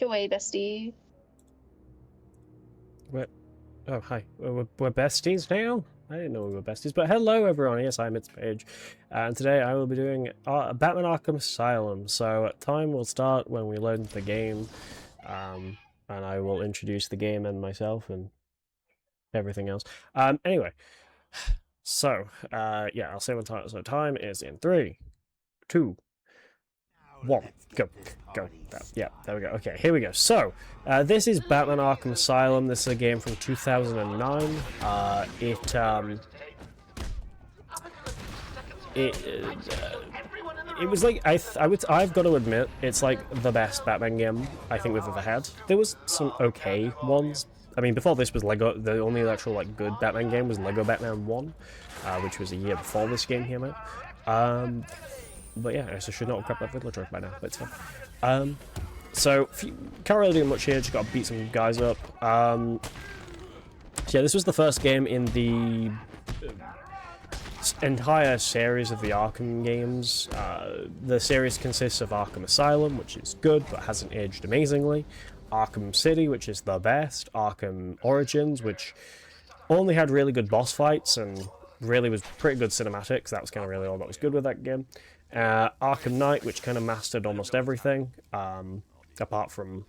Away, bestie. Oh, hi. We're besties now? I didn't know we were besties, but hello everyone, yes, I'm itzpaige, and today I will be doing Batman Arkham Asylum. So time will start when we load the game, and I will introduce the game and myself and everything else. Anyway, so, yeah, I'll say when time, so time is in 3, 2, 1, go. Yeah, there we go. Okay, here we go. So, this is Batman Arkham Asylum. This is a game from 2009. It was like I've got to admit, it's like the best Batman game I think we've ever had. There was some okay ones. I mean, before this was Lego. The only actual like good Batman game was Lego Batman 1, which was a year before this game came out. But yeah, I should not have grabbed that Riddler trophy by now, but it's fine. So, can't really do much here, just gotta beat some guys up. So yeah, this was the first game in the entire series of the Arkham games. The series consists of Arkham Asylum, which is good, but hasn't aged amazingly. Arkham City, which is the best. Arkham Origins, which only had really good boss fights, and really was pretty good cinematics. That was kind of really all that was good with that game. Arkham Knight, which kind of mastered almost everything, apart from...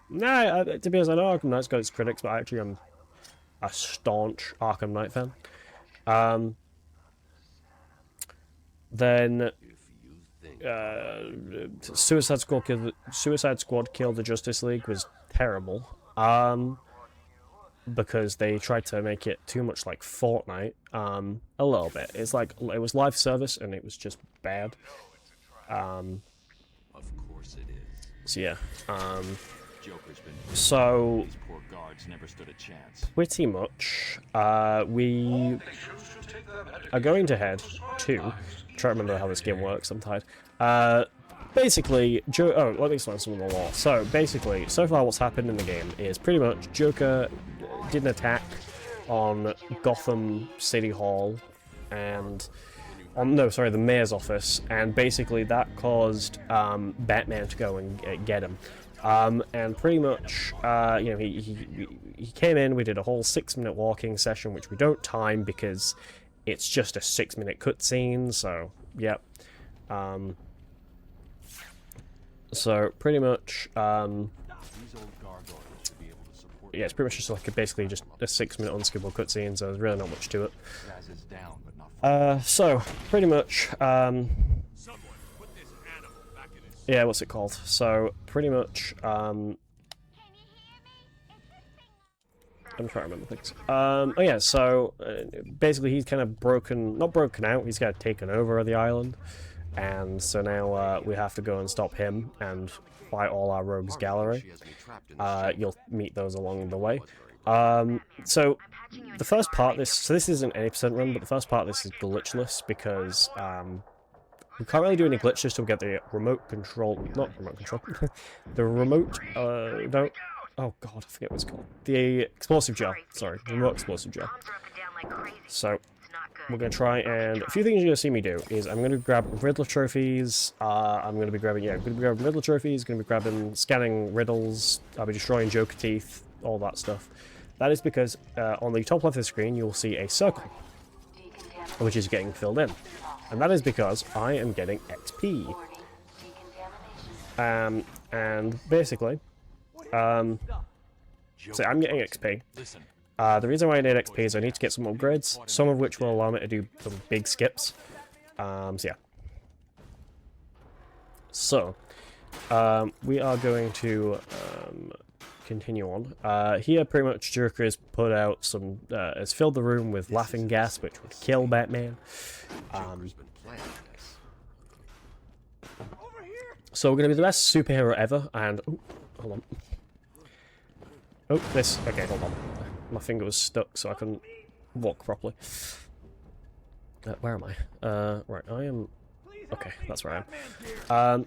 Nah, to be honest, I know Arkham Knight's got its critics, but actually I'm a staunch Arkham Knight fan. Then... Suicide Squad killed the Justice League was terrible. Because they tried to make it too much like Fortnite, a little bit. It's like, it was live service and it was just bad. Of course it is. So yeah, Joker's been so these poor guards never stood a chance. pretty much, we are going to head to, try to remember how this game works, I'm tired. Basically, let me explain some of the lore. So, basically, so far what's happened in the game is pretty much Joker did an attack on Gotham City Hall and... the mayor's office, and basically that caused Batman to go and get him. And pretty much, you know, he came in, we did a whole 6-minute walking session, which we don't time because it's just a 6-minute cutscene, so, yep. So pretty much, yeah, it's pretty much just like basically just a 6-minute unskippable cutscene, so there's really not much to it. So pretty much, yeah, what's it called? So pretty much, I'm trying to remember things. Oh yeah, so basically he's kind of not broken out, he's kind of taken over the island. And so now we have to go and stop him and fight all our rogues gallery. You'll meet those along the way. So the first part, this isn't an 80% run, but the first part of this is glitchless because we can't really do any glitches till we get the remote control, the remote, no, oh god, I forget what it's called. The explosive gel, sorry, remote explosive gel. So we're going to try, and a few things you're going to see me do is I'm going to grab Riddler trophies, I'm going to be grabbing Riddler trophies, going to be grabbing, scanning riddles, I'll be destroying Joker teeth, all that stuff. That is because on the top left of the screen you will see a circle, which is getting filled in. And that is because I am getting XP. And basically, so I'm getting XP. The reason why I need XP is I need to get some upgrades, some of which will allow me to do some big skips. So yeah. So, we are going to continue on. Here, pretty much, Joker has put out some, has filled the room with laughing gas, which would kill Batman. So we're going to be the best superhero ever, and... Oh, hold on. Oh, okay, hold on. My finger was stuck, so I couldn't walk properly. Where am I? Right, I am... Okay, that's where I am.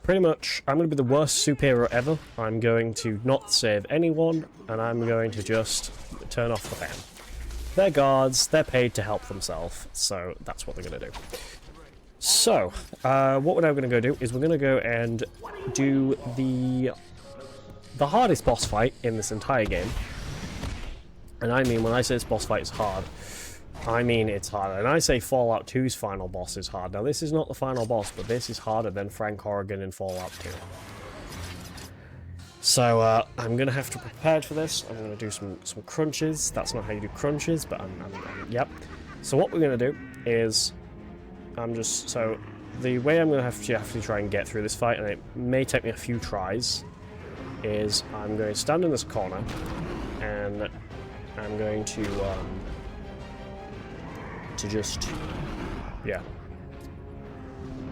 Pretty much, I'm going to be the worst superhero ever. I'm going to not save anyone, and I'm going to just turn off the fan. They're guards, they're paid to help themselves, so that's what they're going to do. So, what we're now going to go do is we're going to go and do the hardest boss fight in this entire game. And I mean, when I say this boss fight is hard, I mean it's hard. And I say Fallout 2's final boss is hard. Now, this is not the final boss, but this is harder than Frank Horrigan in Fallout 2. So, I'm going to have to prepare for this. I'm going to do some crunches. That's not how you do crunches, but yep. So what we're going to do is... So, the way I'm going to have to try and get through this fight, and it may take me a few tries, is I'm going to stand in this corner, and I'm going to just, yeah.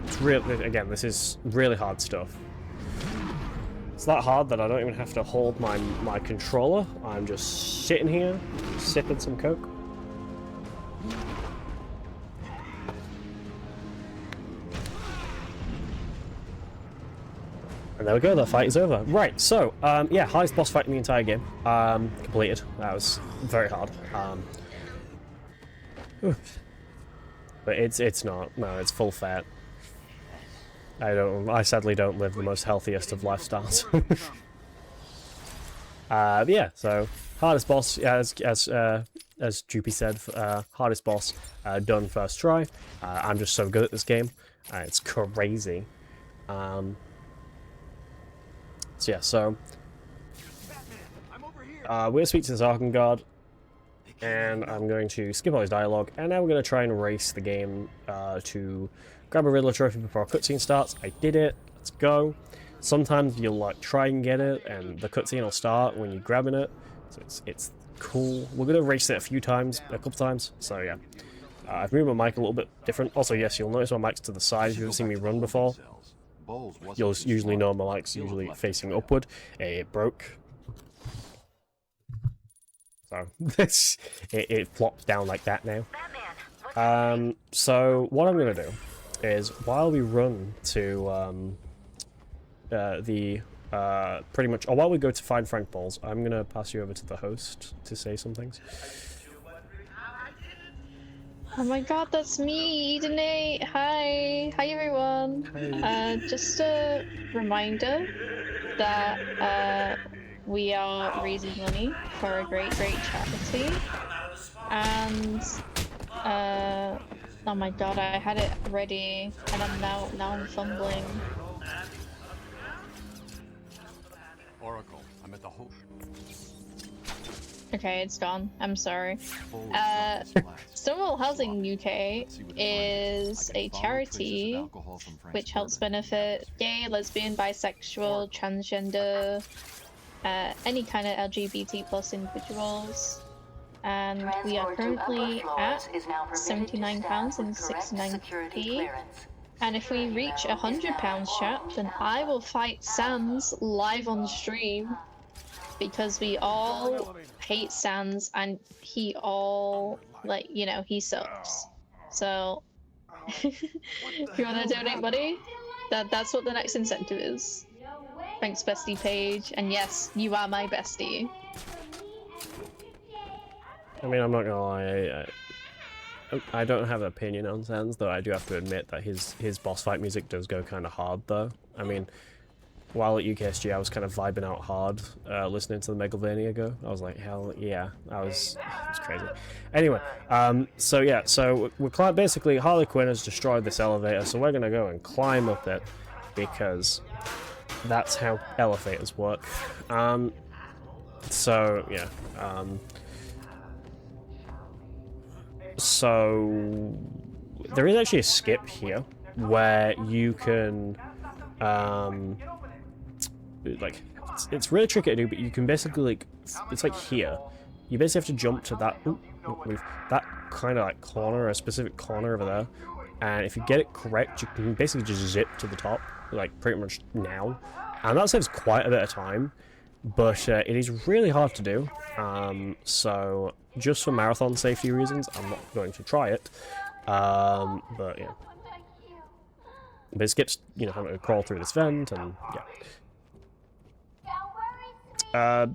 It's really, again, this is really hard stuff. It's that hard that I don't even have to hold my controller. I'm just sitting here, sipping some Coke. And there we go, the fight is over. Right, so, yeah, hardest boss fight in the entire game. Completed. That was very hard. But it's not. No, it's full fat. I sadly don't live the most healthiest of lifestyles. But yeah, so, hardest boss, as Droopy said, hardest boss, done first try. I'm just so good at this game. It's crazy. So yeah, so we're going to speak to this Arkham guard, and I'm going to skip all his dialogue, and now we're going to try and race the game to grab a Riddler trophy before our cutscene starts. I did it, let's go. Sometimes you'll like try and get it, and the cutscene will start when you're grabbing it, so it's cool. We're going to race it a couple times, so yeah. I've moved my mic a little bit different. Also, yes, you'll notice my mic's to the side if you've ever seen me run before. You'll usually know my mic's usually facing upward. It broke. So, it flops down like that now. So, what I'm going to do is, while we run to pretty much, or while we go to find Frank Balls, I'm going to pass you over to the host to say some things. Oh my god, that's me, Edenate! Hi! Hi everyone! Hi. Just a reminder that we are raising money for a great charity. And oh my god, I had it ready and now I'm fumbling. Oracle, I'm at the whole. Okay, it's gone. I'm sorry. Stonewall Housing UK is a charity which helps benefit gay, lesbian, bisexual, transgender, any kind of LGBT plus individuals. And we are currently at £79.69p. And if we reach £100 chat, then I will fight Sans live on stream. Because we all hate Sans and he all, like, you know, he sucks. So, if you want to donate money, that's what the next incentive is. Thanks, bestie Paige. And yes, you are my bestie. I mean, I'm not gonna lie, I don't have an opinion on Sans, though I do have to admit that his boss fight music does go kind of hard, though. I mean, while at UKSG, I was kind of vibing out hard, listening to the Megalovania go. I was like, hell yeah, it was crazy. Anyway, so yeah, so we're basically, Harley Quinn has destroyed this elevator, so we're gonna go and climb up it, because that's how elevators work. So, yeah, so there is actually a skip here, where you can, like, it's really tricky to do, but you can basically, like, it's like here. You basically have to jump to that, that kind of like corner, a specific corner over there, and if you get it correct, you can basically just zip to the top, like, pretty much now. And that saves quite a bit of time, but it is really hard to do, so just for marathon safety reasons, I'm not going to try it, but yeah. But it skips, you know, having to crawl through this vent, and yeah.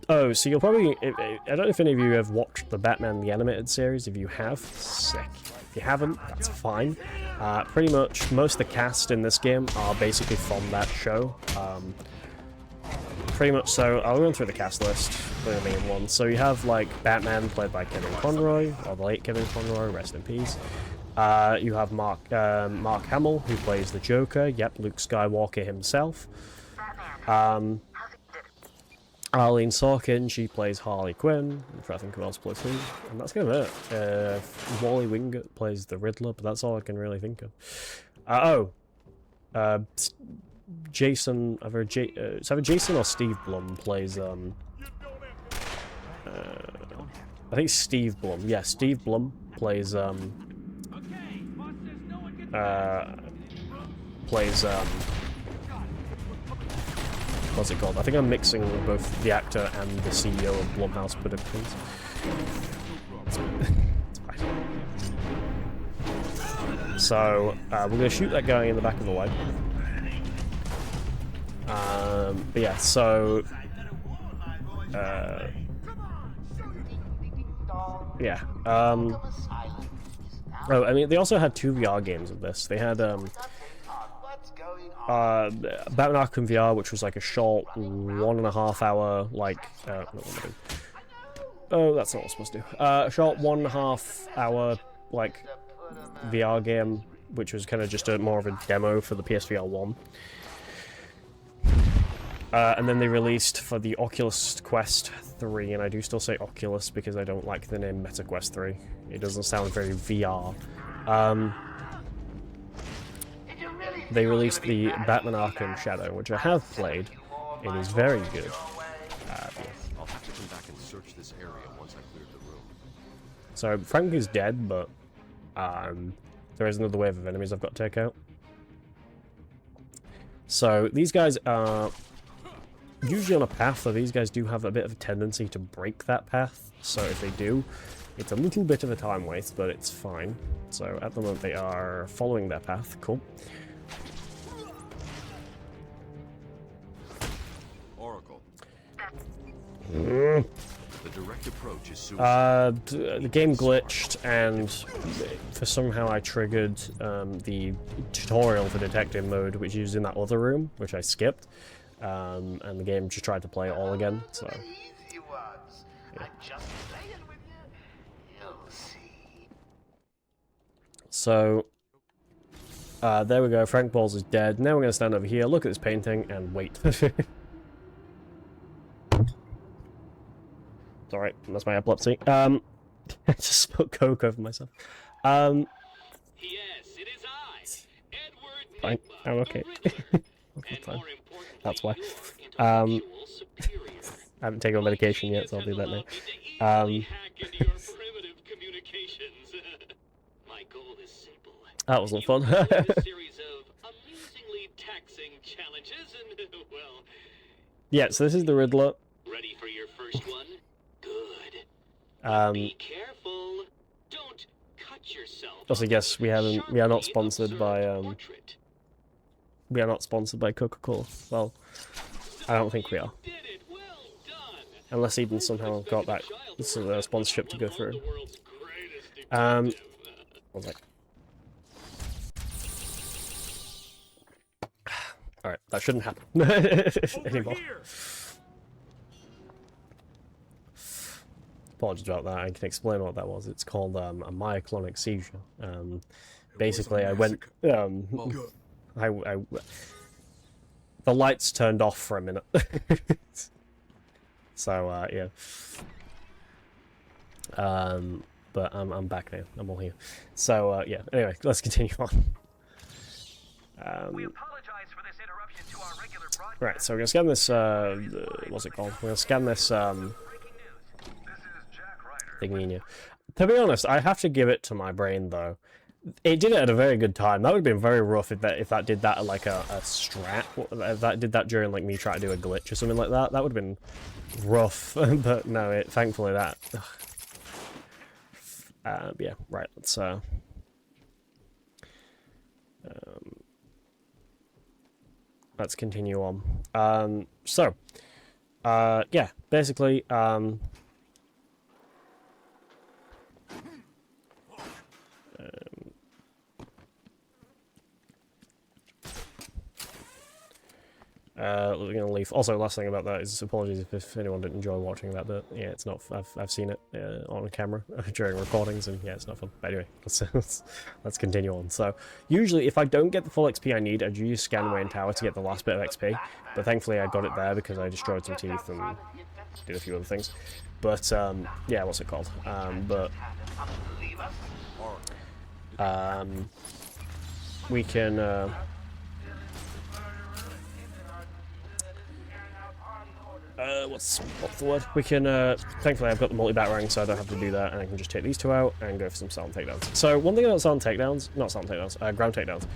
Oh, so you'll probably... I don't know if any of you have watched the Batman the Animated series. If you have, sick. If you haven't, that's fine. Pretty much most of the cast in this game are basically from that show. Pretty much so. I'll run through the cast list, the main ones. So you have like Batman, played by Kevin Conroy, or the late Kevin Conroy, rest in peace. You have Mark Hamill, who plays the Joker. Yep, Luke Skywalker himself. Arlene Sorkin, she plays Harley Quinn. I'm trying to think who else plays who. And that's kind of it. Wally Wingate plays the Riddler, but that's all I can really think of. Jason, either it's either Jason or Steve Blum plays, I think Steve Blum. Yeah, Steve Blum plays, what's it called? I think I'm mixing both the actor and the CEO of Blumhouse Productions. It's fine. So, we're going to shoot that guy in the back of the leg. But yeah, so... yeah. Oh, I mean, they also had 2 VR games of this. They had, Batman Arkham VR, which was like a short 1.5 hour, like, oh, that's not what I'm supposed to do. A short 1.5 hour, like, VR game, which was kind of just more of a demo for the PSVR 1. And then they released for the Oculus Quest 3, and I do still say Oculus because I don't like the name Meta Quest 3. It doesn't sound very VR. They released the Batman Arkham Shadow, which I have played. It is very good. Yeah. I'll have to come back and search this area once I clear the room. So Frank is dead, but there is another wave of enemies I've got to take out. So these guys are usually on a path, though these guys do have a bit of a tendency to break that path. So if they do, it's a little bit of a time waste, but it's fine. So at the moment they are following their path. Cool. Oracle. The direct approach is suicide. The game glitched, and for somehow I triggered the tutorial for detective mode, which is in that other room, which I skipped, and the game just tried to play it all again. So, yeah. So, there we go. Frank Balls is dead. Now we're going to stand over here, look at this painting, and wait. It's alright, that's my epilepsy. I just spilled Coke over myself. Yes, it is I, Edward Fine, I'm okay. Okay, fine. That's why. I haven't taken my medication yet, so I'll do that now. That wasn't fun. Yeah, so this is the Riddler. Ready for your first one? Good. Be careful. Don't cut yourself. Also, yes, we are not sponsored by we are not sponsored by Coca-Cola. Well, I don't think we are. Unless Eden somehow got that sponsorship to go through. One sec. Alright, that shouldn't happen anymore. Apologies about that, I can explain what that was. It's called a myoclonic seizure. Basically, I went... the lights turned off for a minute. So, yeah. But I'm back now. I'm all here. So, yeah. Anyway, let's continue on. We apologize for this interruption to our regular broadcast. Right, so we're gonna scan this, what's it called? We're gonna scan this, thingy in here. To be honest, I have to give it to my brain, though. It did it at a very good time. That would have been very rough if that did that at, like, a strat. If that did that during, like, me trying to do a glitch or something like that. That would have been rough. But no, thankfully that... yeah, right, let's continue on. So, yeah, basically, We're gonna leave. Also, last thing about that is apologies if anyone didn't enjoy watching that, but yeah, it's not. I've seen it on camera during recordings, and yeah, it's not fun. But anyway, let's continue on. So usually, if I don't get the full XP I need, I use Scanway and Tower to get the last bit of XP. But thankfully, I got it there because I destroyed some teeth and did a few other things. But yeah, what's it called? We can. What's the word? We can, thankfully I've got the multi-batarang, so I don't have to do that, and I can just take these two out and go for some silent takedowns. So, one thing about silent takedowns, not silent takedowns, ground takedowns,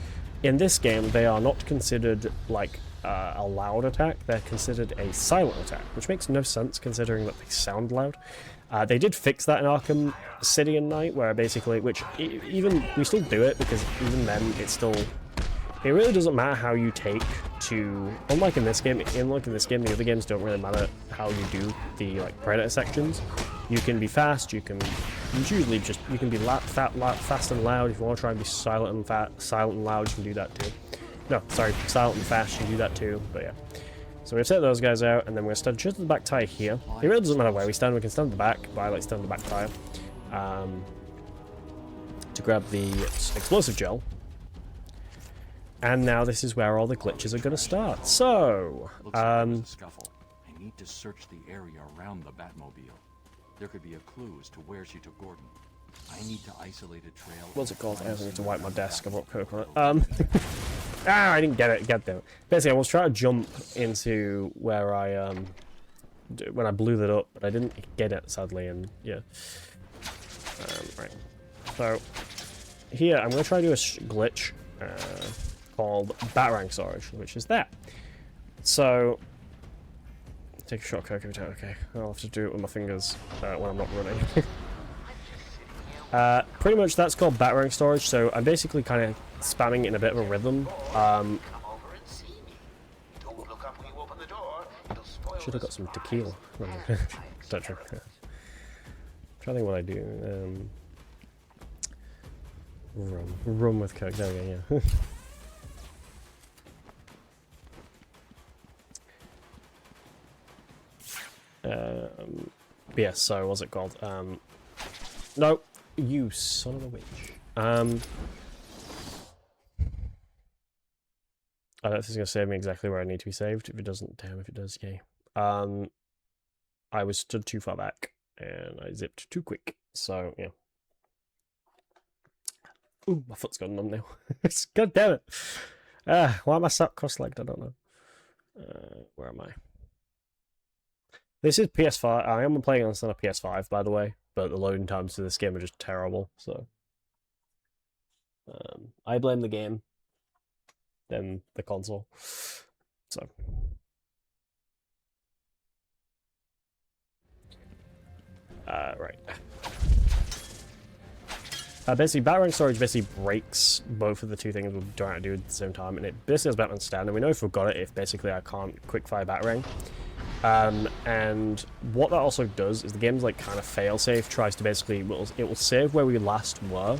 in this game, they are not considered, like, a loud attack, they're considered a silent attack, which makes no sense considering that they sound loud. They did fix that in Arkham City and Night, where basically, we still do it, because even then, it's still... It really doesn't matter how you take to, unlike in this game, the other games don't really matter how you do the like predator sections. You can be fast, you can usually just, you can be fast and loud. If you want to try and be silent and loud, you can do that too. No, sorry, silent and fast, you can do that too, but yeah. So we've set those guys out, and then we're going to stand just at the back tire here. It really doesn't matter where we stand, we can stand at the back, but I like to stand at the back tire. To grab the explosive gel. And now this is where all the glitches are going to start. So, scuffle. I need to search the area around the Batmobile. There could be a clue as to where she took Gordon. I need to isolate a trail. What's it called? I need to wipe my desk. I've got coke on it. I didn't get it. God damn it. Basically, I was trying to jump into where I when I blew that up, but I didn't get it sadly. And yeah. Right. So here, I'm going to try to do a glitch. Called Batarang storage, which is that. So, take a shot of coke every time. Okay, I'll have to do it with my fingers when I'm not running. Pretty much that's called Batarang storage, so I'm basically kind of spamming in a bit of a rhythm. Should have got some tequila. That's true. I'm trying to think what I do. Rum with coke. There we go, yeah. Yeah, so what's it called? No, you son of a witch. I don't know if this is going to save me exactly where I need to be saved. If it doesn't, damn if it does, yay. I was stood too far back, and I zipped too quick, so, yeah. Ooh, my foot's gone numb now. God damn it! Why am I sat cross-legged? I don't know. Where am I? This is PS5. I am playing on a PS5, by the way, but the loading times to this game are just terrible, so... I blame the game, then the console. So... right. Basically, Batarang storage basically breaks both of the two things we're trying to do at the same time, and it basically has Batman stand, and we know if we've got it if basically I can't quickfire Batarang. And what that also does is the game's like kind of fail-safe, tries to basically, it will save where we last were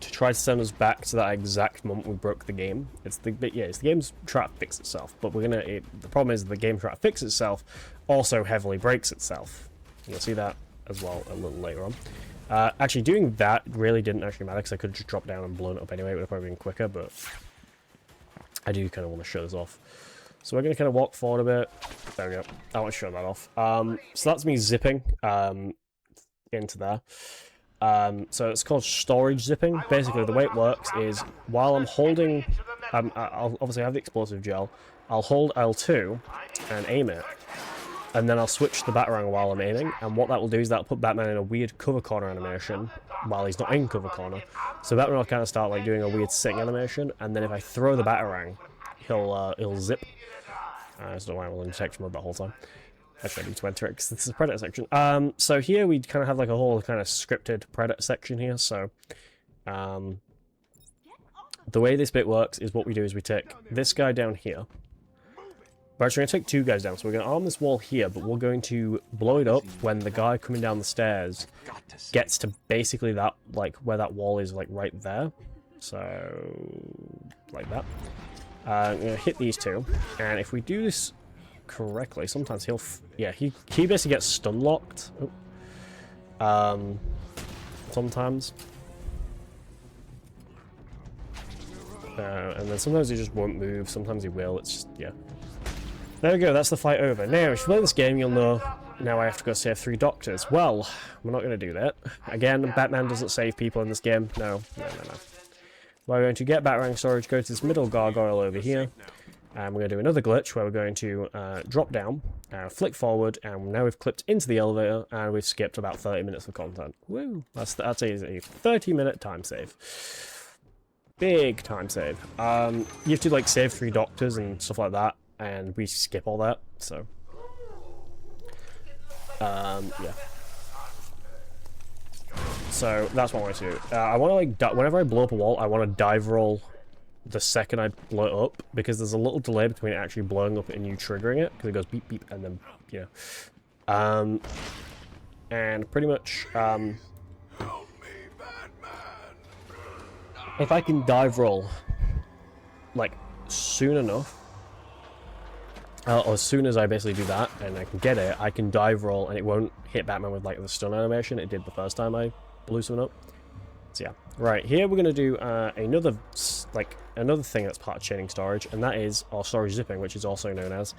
to try to send us back to that exact moment we broke the game. It's the game's trying to fix itself, but the problem is the game trying to fix itself also heavily breaks itself. You'll see that as well a little later on. Actually, doing that really didn't actually matter because I could have just dropped down and blown it up anyway. It would have probably been quicker, but I do kind of want to show this off. So we're going to kind of walk forward a bit. There we go. I want to show that off. So that's me zipping into there. So it's called storage zipping. Basically, the way it works is while I'm holding... I'll obviously have the explosive gel. I'll hold L2 and aim it. And then I'll switch the Batarang while I'm aiming. And what that will do is that'll put Batman in a weird cover corner animation while he's not in cover corner. So Batman will kind of start like doing a weird sitting animation. And then if I throw the Batarang, he'll zip. I just don't know why I'm in detection mode that whole time. Actually, I need to enter it because this is a Predator section. So here we kind of have like a whole kind of scripted Predator section here. So the way this bit works is what we do is we take this guy down here. We're actually going to take two guys down. So we're going to arm this wall here, but we're going to blow it up when the guy coming down the stairs gets to basically that, like, where that wall is, like, right there. So, like that. I'm going to hit these two, and if we do this correctly, sometimes he'll... yeah, he basically gets stun locked. Sometimes. And then sometimes he just won't move, sometimes he will, it's just, yeah. There we go, that's the fight over. Now, if you play this game, you'll know now I have to go save 3 doctors. Well, we're not going to do that. Again, Batman doesn't save people in this game. No. We're going to get Batarang storage, go to this middle gargoyle over here, and we're going to do another glitch where we're going to drop down, flick forward, and now we've clipped into the elevator, and we've skipped about 30 minutes of content. Woo! That's a 30-minute time save. Big time save. You have to like save 3 doctors and stuff like that, and we skip all that, so yeah. So that's what I want to do. I want to like whenever I blow up a wall, I want to dive roll the second I blow it up, because there's a little delay between it actually blowing up and you triggering it, because it goes beep beep and then and pretty much if I can dive roll like soon enough, or as soon as I basically do that and I can get it, I can dive roll and it won't hit Batman with like the stun animation it did the first time I blew something up. So yeah, right here we're gonna do another thing that's part of chaining storage, and that is our storage zipping, which is also known as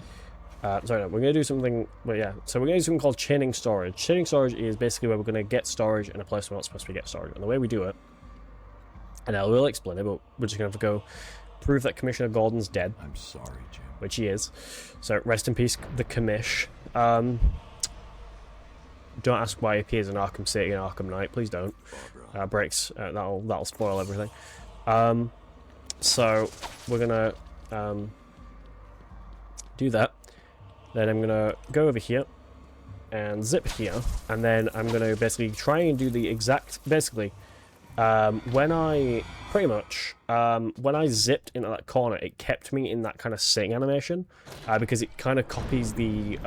sorry, no, we're gonna do something. But yeah, so we're gonna do something called chaining storage. Chaining storage is basically where we're gonna get storage in a place we're not supposed to get storage, and the way we do it, and I will explain it, but we're just gonna have to go prove that Commissioner Gordon's dead. I'm sorry, Jim. Which he is. So rest in peace, the commish. Don't ask why he appears in Arkham City and Arkham Knight. Please don't. Breaks. That'll spoil everything. So we're gonna do that. Then I'm gonna go over here and zip here, and then I'm gonna basically try and do the exact. Basically, when I zipped into that corner, it kept me in that kind of sitting animation, because it kind of copies the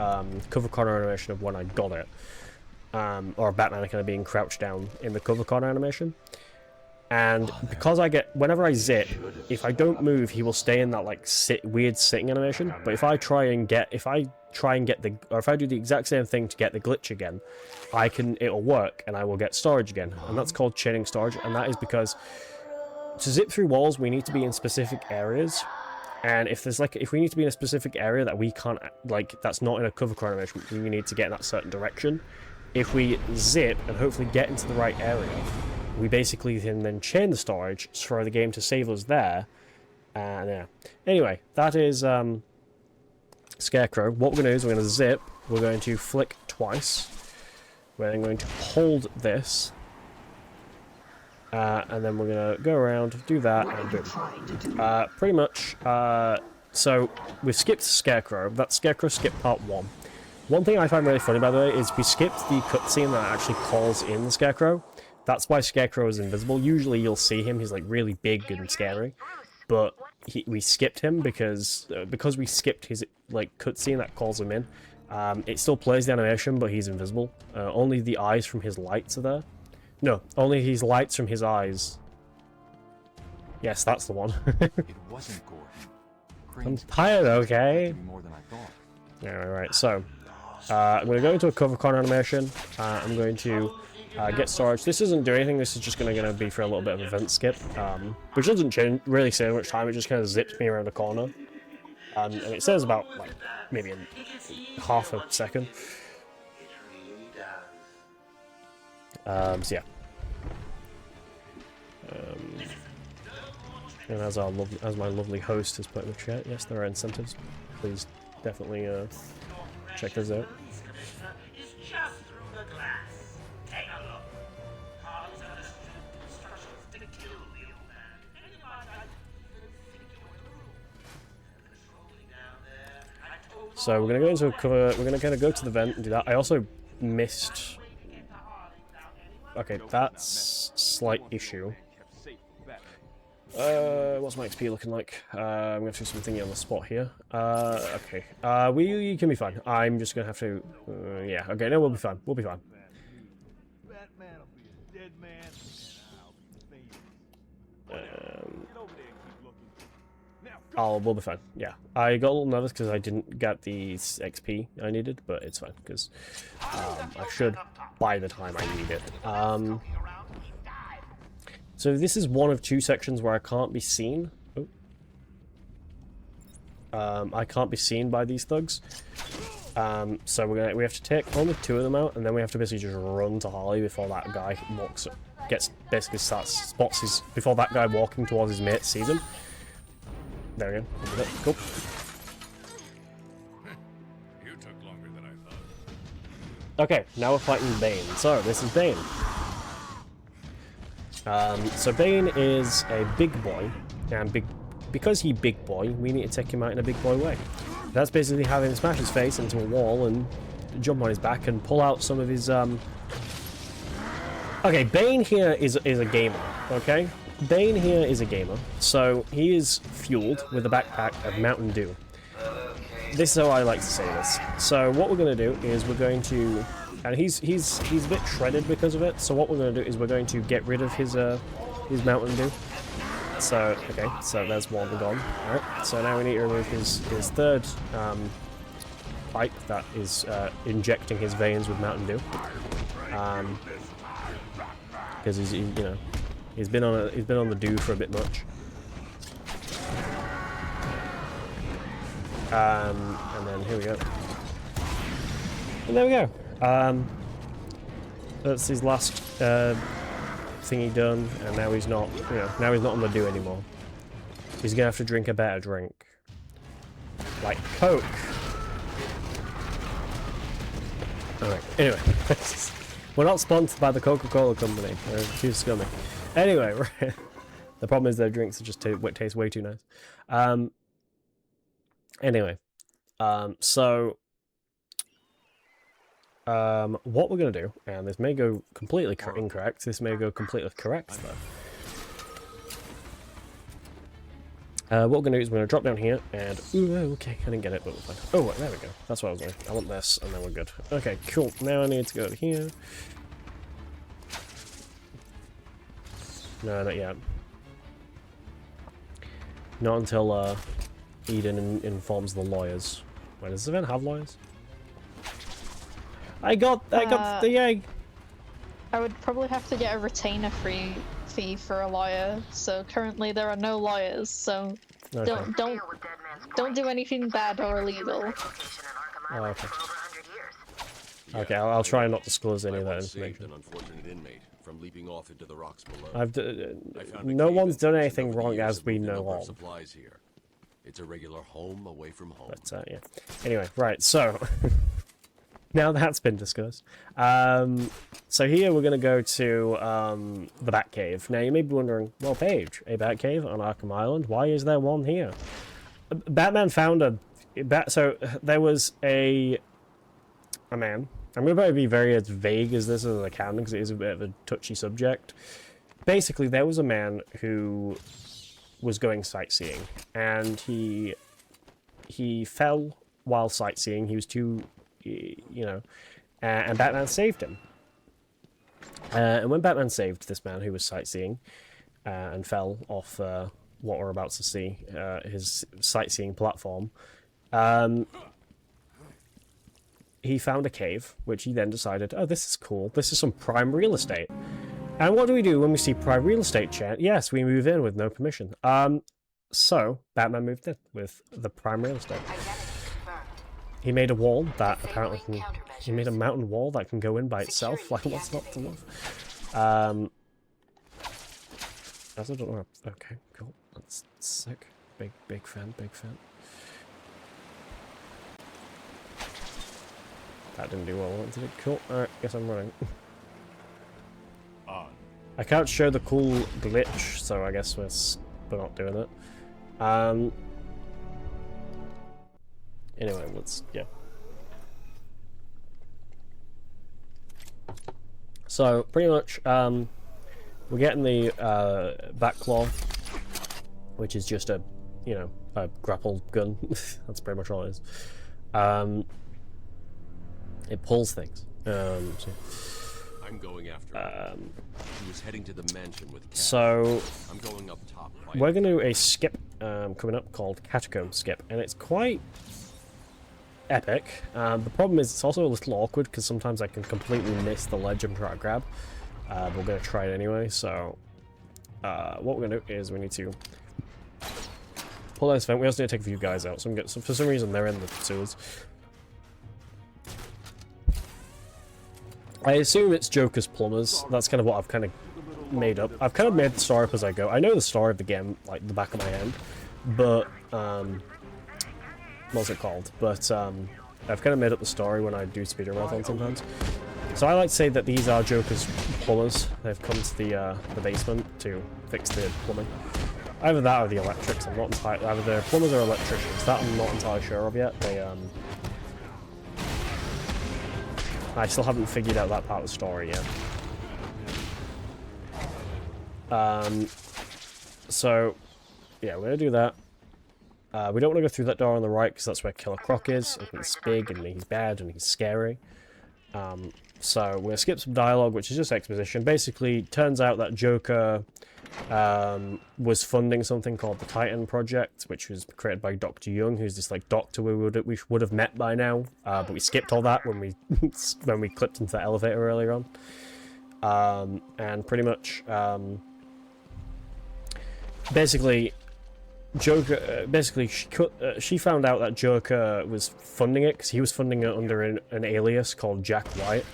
cover corner animation of when I got it, or Batman kind of being crouched down in the cover corner animation. And because whenever I zip, if I don't move, he will stay in that like weird sitting animation. But if I do the exact same thing to get the glitch again, it'll work and I will get storage again. And that's called chaining storage, and that is because to zip through walls, we need to be in specific areas, and if we need to be in a specific area that we can't, that's not in a cover corner animation, we need to get in that certain direction. If we zip and hopefully get into the right area, we basically can then chain the storage for the game to save us there. And yeah. Anyway, that is Scarecrow. What we're going to do is we're going to zip, we're going to flick twice, we're then going to hold this, and then we're going to go around, do that, and boom. Pretty much, so we've skipped Scarecrow. That's Scarecrow skip part 1. One thing I find really funny, by the way, is we skipped the cutscene that actually calls in the Scarecrow. That's why Scarecrow is invisible. Usually you'll see him, he's like really big and scary. But we skipped him because we skipped his like cutscene that calls him in. It still plays the animation, but he's invisible. Only the eyes from his lights are there. No, only his lights from his eyes. Yes, that's the one. It wasn't Gordon. I'm tired, okay? More than I thought. Yeah, right. So, I'm going to go into a cover corner animation. I'm going to get storage. This doesn't do anything. This is just going to be for a little bit of event skip, which doesn't really save much time. It just kind of zips me around the corner, and it says about like maybe half a second. So yeah. And as my lovely host has put in the chat, yes, there are incentives. Please definitely check those out. So we're gonna go into a cover. We're gonna kind of go to the vent and do that. I also missed. Okay, that's slight issue. What's my XP looking like? I'm gonna do something on the spot here. Okay. We can be fine. I'm just gonna have to. Yeah. Okay. No, we'll be fine. We'll be fine. Oh, we'll be fine. Yeah, I got a little nervous because I didn't get the XP I needed, but it's fine because I should by the time I need it. So this is one of 2 sections where I can't be seen. I can't be seen by these thugs. So we have to take only 2 of them out, and then we have to basically just run to Harley before that guy before that guy walking towards his mate sees him. There we go. Cool. You took longer than I thought. Okay, now we're fighting Bane. So this is Bane. So Bane is a big boy, and because he's big boy, we need to take him out in a big boy way. That's basically having him smash his face into a wall and jump on his back and pull out some of his Okay, Bane here is a gamer, okay? Bane here is a gamer, so he is fueled with a backpack of Mountain Dew. This is how I like to say this. So what we're going to do is we're going to... And he's a bit shredded because of it, so what we're going to do is we're going to get rid of his Mountain Dew. So, okay, so there's one gone. Alright, so now we need to remove his third pipe that is injecting his veins with Mountain Dew. Because he's been on the dew for a bit much. And then here we go. And there we go. That's his last thingy done, and now he's not, now he's not on the dew anymore. He's gonna have to drink a better drink, like Coke. Alright. Anyway, we're not sponsored by the Coca-Cola company. They're too scummy. Anyway, right. The problem is their drinks just taste way too nice. Anyway, so what we're going to do, and this may go completely incorrect, this may go completely correct though. What we're going to do is we're going to drop down here, and... Ooh, okay, I didn't get it, but we're fine. Oh, right, there we go. That's what I was doing. I want this, and then we're good. Okay, cool. Now I need to go to here. No, not yet. Not until Eden informs the lawyers. Wait, does this event have lawyers? I got the egg! I would probably have to get a retainer fee for a lawyer, so currently there are no lawyers, so Okay. don't do anything bad or illegal. Oh, okay. Okay, I'll try and not disclose any of that information. An unfortunate inmate from leaping off into the rocks below. No one's done anything wrong as we know of. Supplies here. It's a regular home away from home. But yeah. Anyway, right. So now that's been discussed. So here we're going to go to the Batcave. Now you may be wondering, well, Paige, a Batcave on Arkham Island. Why is there one here? Batman found so there was a man. I'm going to be very as vague as this as I can because it is a bit of a touchy subject. Basically, there was a man who was going sightseeing, and he fell while sightseeing. He was too, and Batman saved him. And when Batman saved this man who was sightseeing and fell off what we're about to see, his sightseeing platform, he found a cave, which he then decided, oh, this is cool. This is some prime real estate. And what do we do when we see prime real estate, chat? Yes, we move in with no permission. So Batman moved in with the prime real estate. He made a wall that apparently can... He made a mountain wall that can go in by itself. Like, what's not to love? I don't know. Okay, cool. That's sick. Big fan, big fan. That didn't do well, did it? Cool. Alright, guess I'm running. I can't show the cool glitch, so I guess we're not doing it. Anyway, yeah. So, pretty much, we're getting the back claw, which is just a grapple gun. That's pretty much all it is. It pulls things. So I'm going after him. He was heading to the mansion with Cash. So I'm going up top. we're going to do a skip coming up called Catacomb Skip, and it's quite epic. The problem is it's also a little awkward because sometimes I can completely miss the ledge I'm trying to grab. But we're going to try it anyway, so what we're going to do is we need to pull this vent. We also need to take a few guys out, so for some reason they're in the sewers. I assume it's Joker's plumbers. That's kind of what I've kind of made up. I've kind of made the story up as I go. I know the story of the game, like, the back of my hand, but, what's it called? But, I've kind of made up the story when I do speedrun sometimes. So I like to say that these are Joker's plumbers. They've come to the basement to fix the plumbing. Either that or the electrics. I'm not entirely... Either they're plumbers or electricians. That I'm not entirely sure of yet. They, I still haven't figured out that part of the story yet. So, yeah, we're going to do that. We don't want to go through that door on the right because that's where Killer Croc is. And he's big and he's bad and he's scary. So we're going to skip some dialogue, which is just exposition. Basically, turns out that Joker was funding something called the Titan Project, which was created by Dr. Young, who's this like doctor we would have met by now, but we skipped all that when we when we clipped into the elevator earlier on. And pretty much, basically, Joker. She found out that Joker was funding it because he was funding it under an alias called Jack White.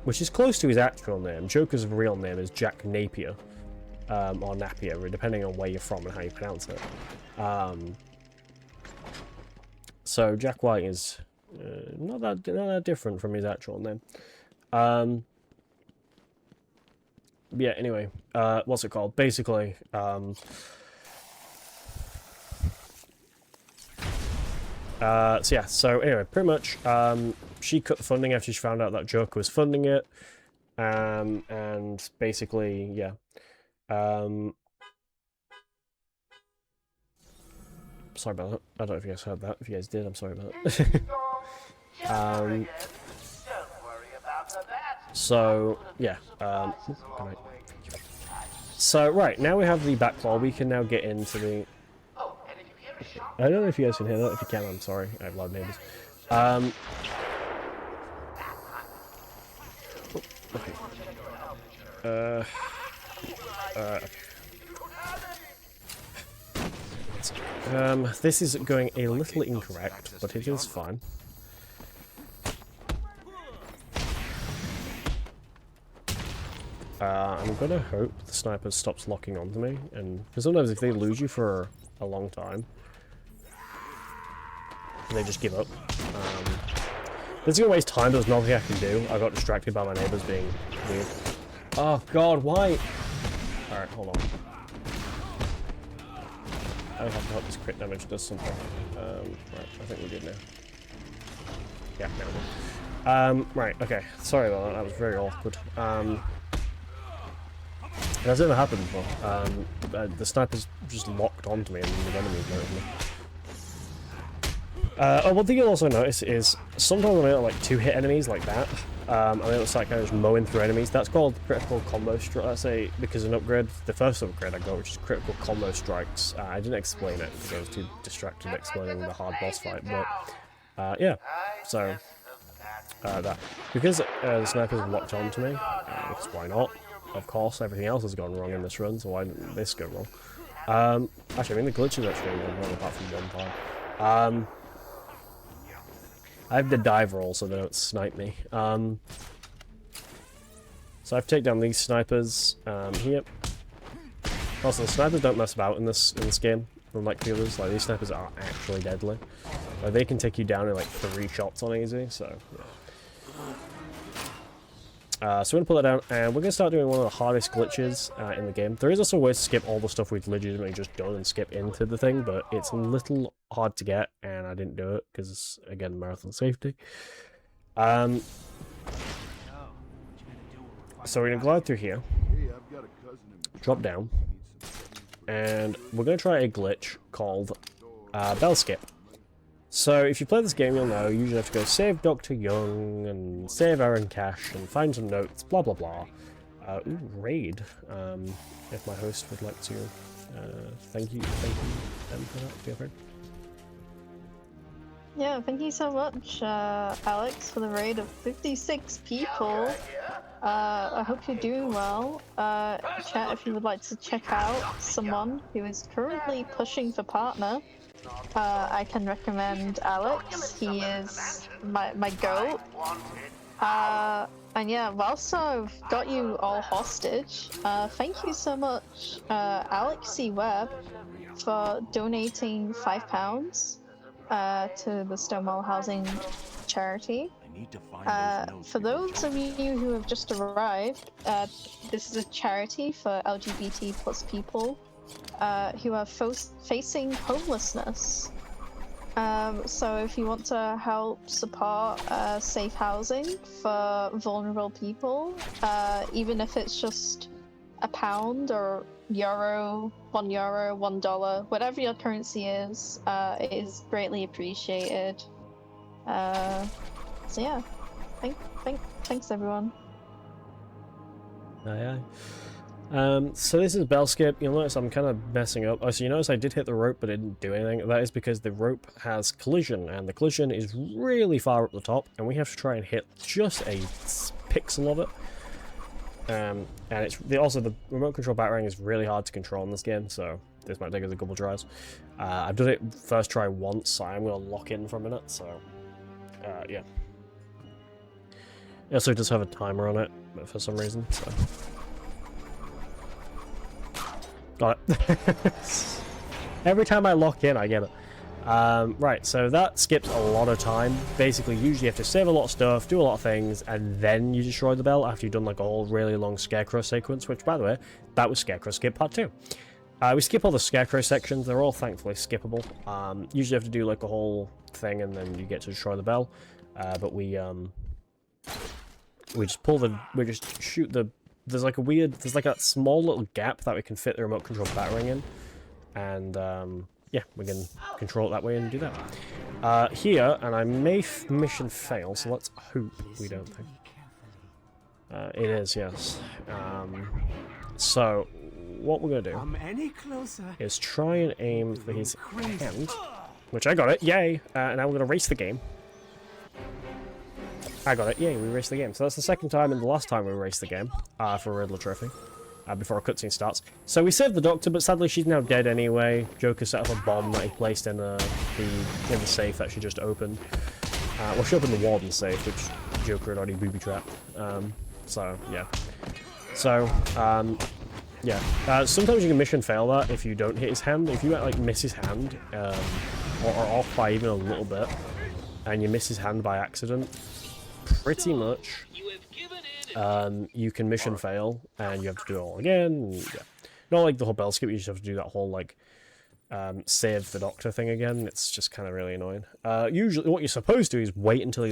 Which is close to his actual name. Joker's real name is Jack Napier, or Napier, depending on where you're from and how you pronounce it. So Jack White is not that different from his actual name. Yeah. Anyway, what's it called? Basically, so yeah. So anyway, pretty much, she cut the funding after she found out that Joker was funding it, and basically, yeah. Sorry about that. I don't know if you guys heard that. If you guys did, I'm sorry about it. So yeah. Right. So right now we have the back claw. We can now get into the. I don't know if you guys can hear that. If you can, I'm sorry. I have loud neighbors. Okay. This is going a little incorrect, but it is fine. I'm gonna hope the sniper stops locking onto me, and because sometimes if they lose you for a long time, they just give up. This is gonna waste time. There's nothing I can do. I got distracted by my neighbors being weird. Oh god, why? Alright, hold on. I have to hope this crit damage does something. Right, I think we're good now. Yeah, now we're good. Right, okay. Sorry about that. That was very awkward. That's never happened before. The sniper's just locked onto me and the enemy's noticed me. One thing you'll also notice is sometimes when I like 2-hit enemies like that, and it looks like I'm just mowing through enemies. That's called critical combo strike. Let's say because an upgrade, the first upgrade I got, which is critical combo strikes. I didn't explain it because I was too distracted explaining the hard boss fight. But yeah, so that because the sniper's locked onto me, because why not? Of course, everything else has gone wrong in this run, so why didn't this go wrong? Actually, I mean the glitches actually went wrong apart from one part. I have the dive roll so they don't snipe me. So I've taken down these snipers here. Also, the snipers don't mess about in this game, unlike the others. Like these snipers are actually deadly. Like, they can take you down in like 3 shots on easy. So yeah. So we're gonna put that down, and we're gonna start doing one of the hardest glitches in the game. There is also ways to skip all the stuff we've legitimately just done and skip into the thing, but it's a little hard to get, and I didn't do it because, again, marathon safety. So we're gonna glide through here, drop down, and we're gonna try a glitch called bell skip. So if you play this game, you'll know you usually have to go save Dr. Young and save Aaron Cash and find some notes, blah blah blah. Ooh, raid. If my host would like to, thank you them for that. Feel free. Yeah, thank you so much, Alex, for the raid of 56 people. I hope you're doing well. Chat, if you would like to check out someone who is currently pushing for partner, I can recommend Alex. He is my goat. And yeah, whilst I've got you all hostage, thank you so much, Alex C. Webb, for donating £5 to the Stonewall Housing charity. For those of you who have just arrived, this is a charity for LGBT plus people who are facing homelessness. So if you want to help support safe housing for vulnerable people, even if it's just £1 or euro, €1, $1, whatever your currency is, it is greatly appreciated. So yeah, thanks everyone. Aye. So this is bell skip. You'll notice I'm kind of messing up. Oh, so you notice I did hit the rope but it didn't do anything. That is because the rope has collision, and the collision is really far up the top, and we have to try and hit just a pixel of it. And it's also the remote control batarang is really hard to control in this game, so this might take us a couple tries. I've done it first try once, so I'm going to lock in for a minute, so yeah. It also does have a timer on it, but for some reason, so... Got it. Every time I lock in, I get it. Right, so that skips a lot of time. Basically, usually you have to save a lot of stuff, do a lot of things, and then you destroy the bell after you've done like a whole really long Scarecrow sequence, which, by the way, that was Scarecrow Skip Part 2. We skip all the Scarecrow sections. They're all thankfully skippable. Usually you have to do like a whole thing, and then you get to destroy the bell. But we just shoot the... There's like a small little gap that we can fit the remote control batarang in, and yeah, we can control it that way and do that. Here, and I may mission fail, so let's hope we don't think. It is, yes. So, what we're gonna do is try and aim for his hand, which I got it, yay! And now we're gonna race the game. I got it, yay, we raced the game. So that's the second time and the last time we raced the game for a Riddler trophy, before a cutscene starts. So we saved the Doctor, but sadly she's now dead anyway. Joker set off a bomb that he placed in the safe that she just opened. Well, she opened the Warden's safe, which Joker had already booby-trapped. So, yeah. So, yeah. Sometimes you can mission fail that if you don't hit his hand. If you, like, miss his hand, or off by even a little bit, and you miss his hand by accident, pretty much you can mission fail and you have to do it all again. Yeah. Not like the whole bell skip, you just have to do that whole like save the Doctor thing again. It's just kind of really annoying. Usually what you're supposed to do is wait until he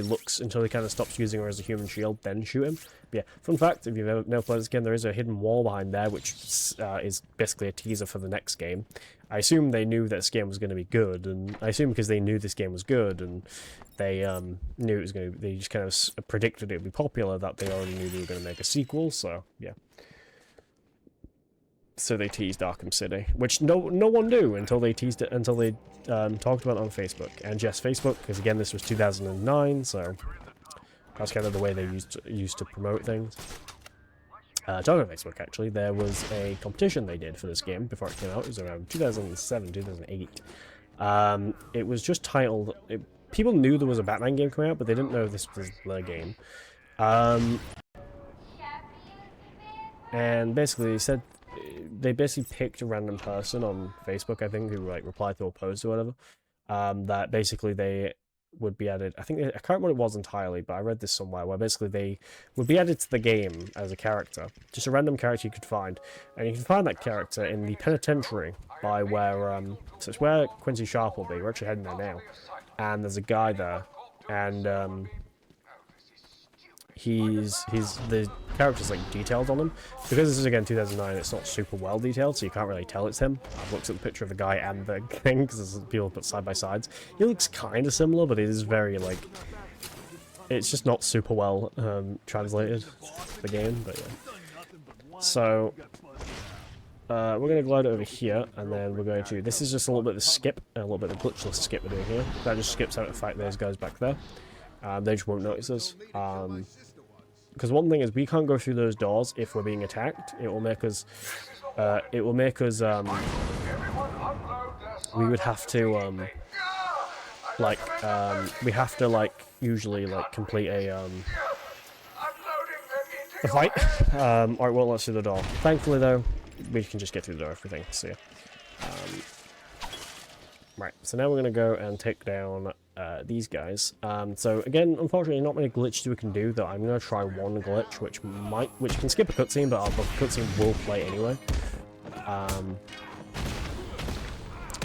kind of stops using her as a human shield, then shoot him. But yeah, fun fact, if you've never played this game, there is a hidden wall behind there which is basically a teaser for the next game. I assume they knew that this game was going to be good, and I assume because they knew this game was good and they knew it was going to, they just kind of predicted it would be popular, that they already knew they were going to make a sequel, so yeah. So they teased Arkham City, which no one knew until they teased it, until they talked about it on Facebook. And yes, Facebook, because again this was 2009, so that's kind of the way they used to promote things. Talking about Facebook, actually, there was a competition they did for this game before it came out. It was around 2007, 2008. It was just titled... people knew there was a Batman game coming out, but they didn't know this was the game. And basically, they basically picked a random person on Facebook, I think, who like replied to a post or whatever. That basically they would be added. I can't remember what it was entirely, but I read this somewhere where basically they would be added to the game as a character, just a random character you could find, and you can find that character in the penitentiary by where so it's where Quincy Sharp will be. We're actually heading there now, and there's a guy there, and the character's like detailed on him. Because this is again 2009, it's not super well detailed, so you can't really tell it's him. I've looked at the picture of the guy and the thing, because people put side by sides. He looks kind of similar, but it is very like, it's just not super well translated, the game, but yeah. So, we're going to glide over here, and then we're going to... This is just a little bit of a skip, and a little bit of a glitchless skip we're doing here. That just skips out the fact those guys back there. They just won't notice us. Because one thing is, we can't go through those doors if we're being attacked. It will make us... we would have to, we have to, usually, complete a fight. Alright, well, let's do the door. Thankfully, though, we can just get through the door, everything, so yeah. Right, so now we're going to go and take down these guys. So again, unfortunately, not many glitches we can do, though I'm going to try one glitch, which can skip a cutscene, but the cutscene will play anyway.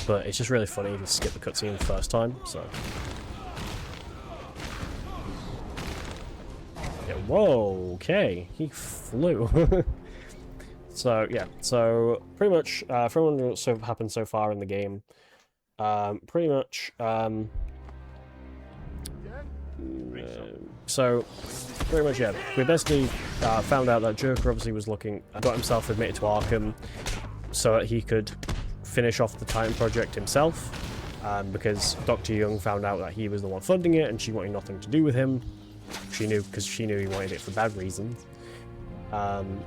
But it's just really funny to skip the cutscene the first time, so... Yeah, whoa, okay, he flew. So, yeah, so pretty much, from what's happened so far in the game, pretty much, yeah, we basically found out that Joker obviously was got himself admitted to Arkham so that he could finish off the Titan project himself, because Dr. Young found out that he was the one funding it and she wanted nothing to do with him. Because she knew he wanted it for bad reasons.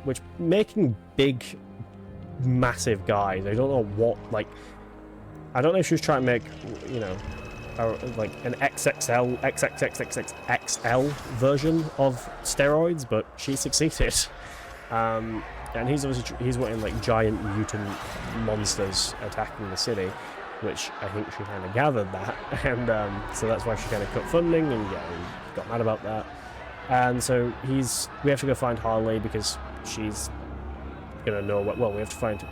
Which, making big, massive guys, I don't know what, I don't know if she was trying to make, you know, an XXL, XXXXXXL version of steroids, but she succeeded. And he's wanting, giant mutant monsters attacking the city, which I think she kind of gathered that, and so that's why she kind of cut funding, and yeah, he got mad about that. And so we have to go find Harley because she's gonna know what. Well, we have to find.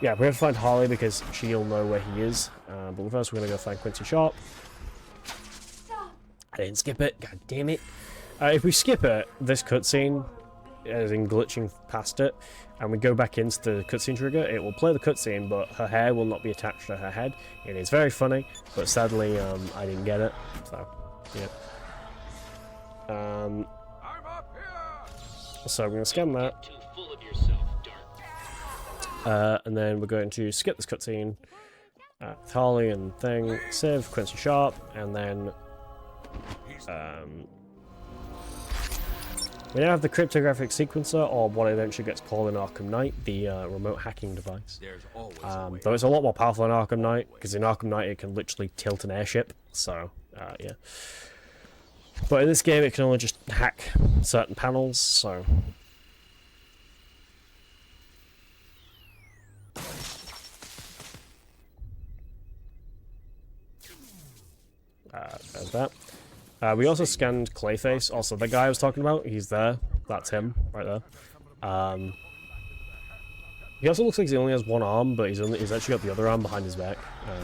We have to find Harley because she'll know where he is. But first, we're gonna go find Quincy Sharp. I didn't skip it. God damn it! If we skip it, this cutscene, as in glitching past it, and we go back into the cutscene trigger, it will play the cutscene, but her hair will not be attached to her head. It is very funny, but sadly, I didn't get it. So, yeah. So I'm going to scan that, and then we're going to skip this cutscene, Harley and thing, save Quincy Sharp, and then we now have the cryptographic sequencer, or what eventually gets called in Arkham Knight, the remote hacking device. Though it's a lot more powerful in Arkham Knight, because in Arkham Knight it can literally tilt an airship, so yeah. But in this game, it can only just hack certain panels, so... There's that. We also scanned Clayface, also the guy I was talking about, he's there. That's him, right there. He also looks like he only has one arm, but he's actually got the other arm behind his back,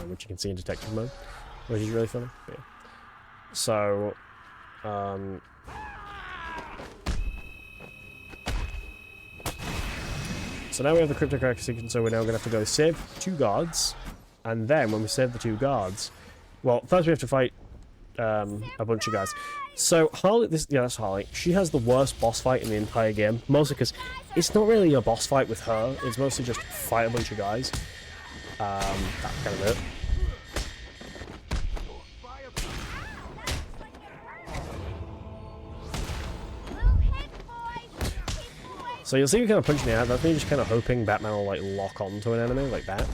which you can see in detective mode, which is really funny. Yeah. So... So now we have the cryptographic sequence, so we're now going to have to go save 2 guards, and then when we save the 2 guards, well, first we have to fight a bunch of guys. So Harley, that's Harley. She has the worst boss fight in the entire game, mostly because it's not really a boss fight with her. It's mostly just fight a bunch of guys. That's kind of it. So you'll see me kind of punching out. That's me just kind of hoping Batman will lock onto an enemy like that.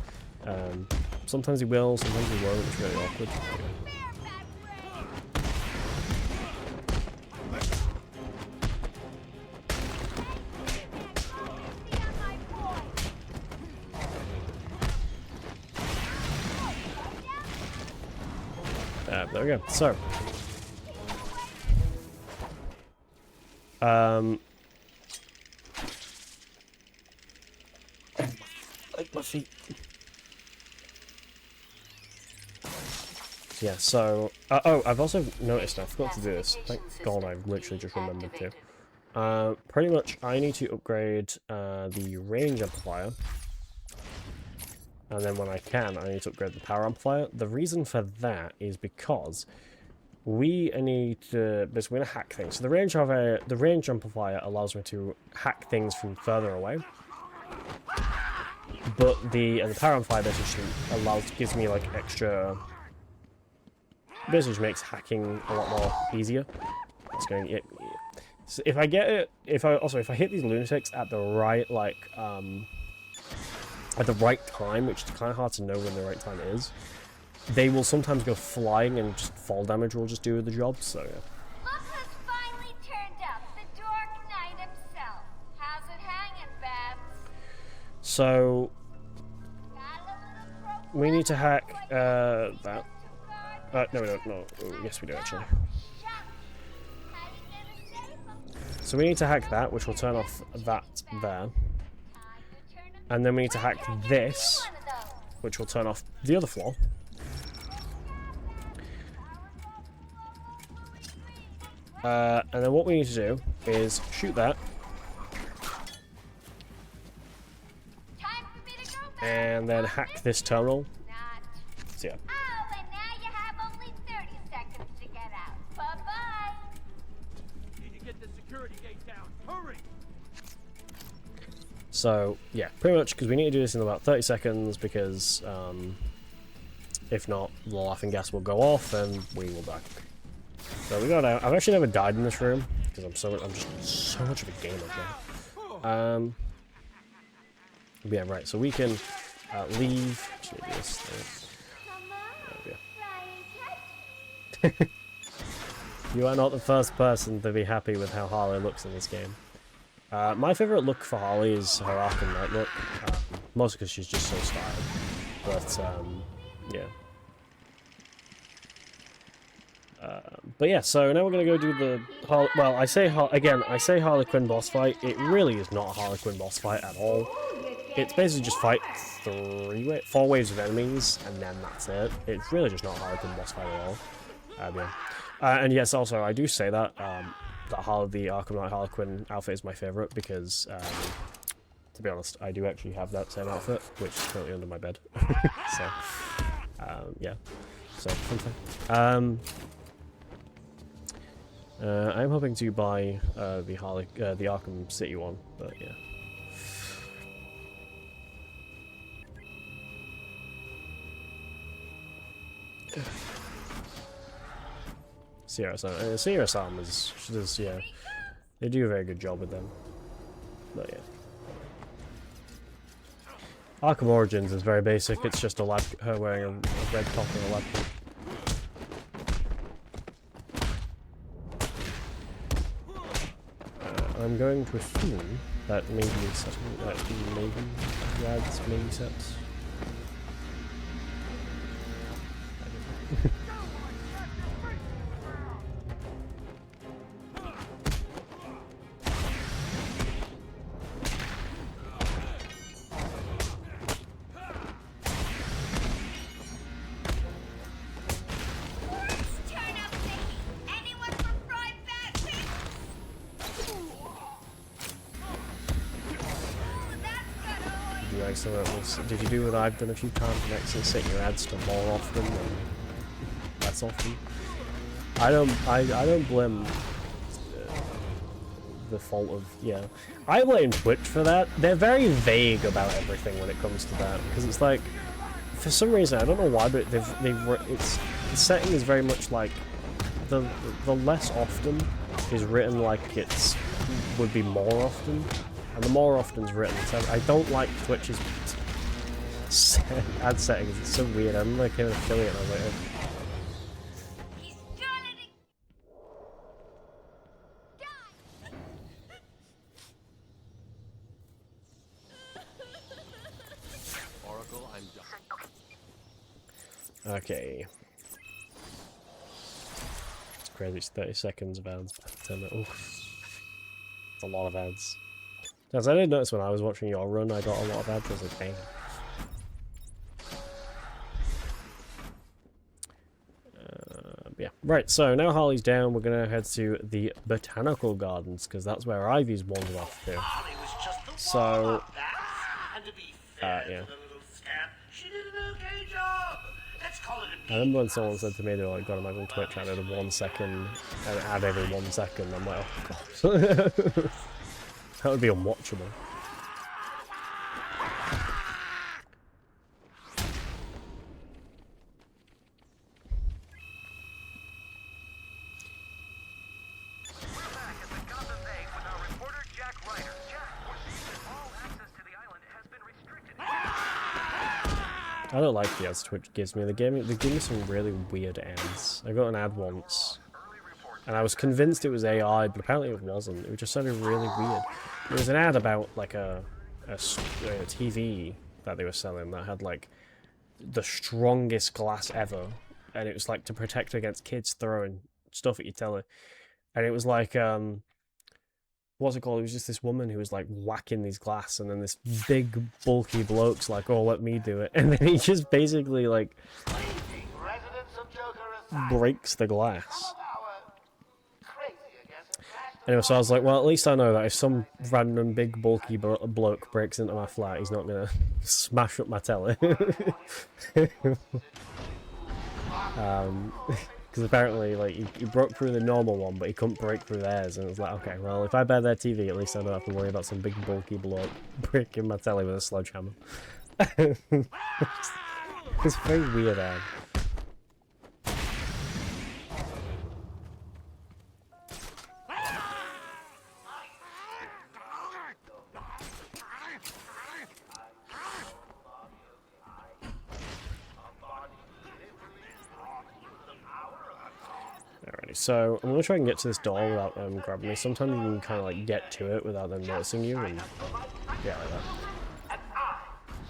Sometimes he will, sometimes he won't. It's really awkward. There we go. So, my feet. Yeah, so, Oh, I've also noticed, I forgot to do this. Thank God I've literally just remembered to. Pretty much, I need to upgrade the range amplifier. And then when I can, I need to upgrade the power amplifier. The reason for that is because we need to basically we're gonna hack things. So the range amplifier allows me to hack things from further away. But the power amplifier basically gives me like extra. Basically just makes hacking a lot more easier. It's going. So if I get it, if I hit these lunatics at the right at the right time, which is kind of hard to know when the right time is, they will sometimes go flying and just fall damage will just do the job, so yeah. Look who's finally turned up, the Dark Knight himself. How's it hanging, Babs? So, we need to hack, that. No we don't, no. Oh, yes we do actually. So we need to hack that, which will turn off that there. And then we need to hack this, which will turn off the other floor. And then what we need to do is shoot that. And then hack this terminal. So yeah. Oh, and now you have only 30 seconds to get out. Bye-bye. Need to get the security gate down. Hurry! So, yeah, pretty much, because we need to do this in about 30 seconds, because, if not, the laughing gas will go off, and we will die. So we got out. I've actually never died in this room, because I'm just so much of a gamer now. But yeah, right, so we can, leave. Actually, do this. There we go. You are not the first person to be happy with how Harley looks in this game. My favourite look for Harley is her Arkham Knight look, mostly because she's just so styled. But, yeah. But yeah, so now we're going to go do the... Well, I say Harley Quinn boss fight. It really is not a Harley Quinn boss fight at all. It's basically just fight 4 waves of enemies, and then that's it. It's really just not a Harley Quinn boss fight at all. Yeah. And yes, also, I do say that, the Arkham Knight Harley Quinn outfit is my favourite because, to be honest, I do actually have that same outfit, which is currently under my bed. So, yeah. So, fun fact. I'm hoping to buy the Arkham City one, but yeah. Sierra Asylum is, yeah, they do a very good job with them, but yeah. Arkham Origins is very basic, it's just her wearing a red top and a lab coat. I'm going to assume that maybe adds maybe sets. Did you do what I've done a few times and actually set your ads to more often than less often? I don't blame the fault of, yeah. I blame Twitch for that. They're very vague about everything when it comes to that, because it's like, for some reason, I don't know why, but the setting is very much like, the less often is written like it's would be more often. And the more often is written, so I don't like Twitch's ad settings, it's so weird. I'm like an affiliate and I was like, Oracle, I'm done. okay. It's crazy, it's 30 seconds of ads. Oof. It's a lot of ads. As I did notice when I was watching your run, I got a lot of ads. I was like, dang. Yeah, right, so now Harley's down, we're going to head to the Botanical Gardens, because that's where Ivy's wandered off to. So, yeah. I remember when someone said to me, they were like, God, imagine Twitch added a 1 second, and add every 1 second. I'm like, oh god. That would be unwatchable. I don't like the ads Twitch gives me. They give me some really weird ads. I got an ad once, and I was convinced it was AI, but apparently it wasn't. It just sounded really weird. There was an ad about like a TV that they were selling that had like the strongest glass ever, and it was like to protect against kids throwing stuff at your telly. And it was like what's it called? It was just this woman who was like whacking these glass, and then this big bulky bloke's like, "Oh, let me do it," and then he just basically like breaks the glass. Anyway, so I was like, well, at least I know that if some random big bulky bloke breaks into my flat, he's not gonna smash up my telly. Because apparently, like, he broke through the normal one, but he couldn't break through theirs, and it was like, okay, well, if I buy their TV, at least I don't have to worry about some big bulky bloke breaking my telly with a sledgehammer. It's very weird, ad. Alrighty, so I'm gonna try and get to this door without them grabbing me. Sometimes you can kind of like get to it without them noticing you, and yeah, like that. And I,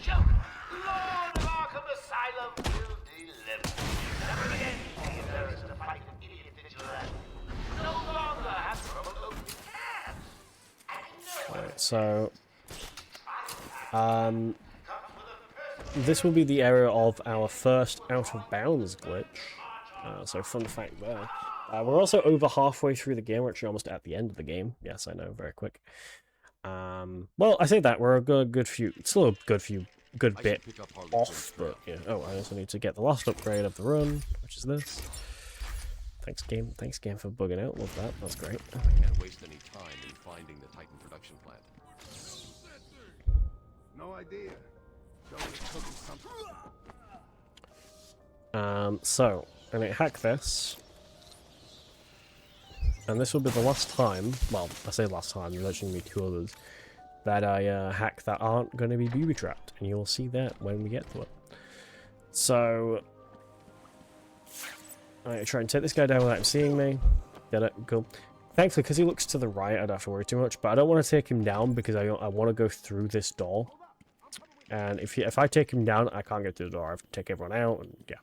Joker, Lord of Arkham Asylum, will deliver. Never again be embarrassed to fight an idiot vigilante. No longer have trouble opening tabs. Alright, so this will be the area of our first out of bounds glitch. So fun fact there. We're also over halfway through the game. We're actually almost at the end of the game. Yes, I know, very quick. Well, I say that we're a good few, still a good bit off, but yeah. Oh, I also need to get the last upgrade of the run, which is this. Thanks game for bugging out. Love that. That's great. Can't waste any time in finding the Titan production plant. No idea. Cooking something. So I'm gonna hack this. And this will be the last time, well, I say last time, there's actually going to be 2 others, that I hack that aren't going to be booby-trapped, and you'll see that when we get to it. So, I'm going to try and take this guy down without him seeing me. Get it? Cool. Thankfully, because he looks to the right, I don't have to worry too much, but I don't want to take him down because I want to go through this door. And if I take him down, I can't get through the door. I have to take everyone out, and yeah.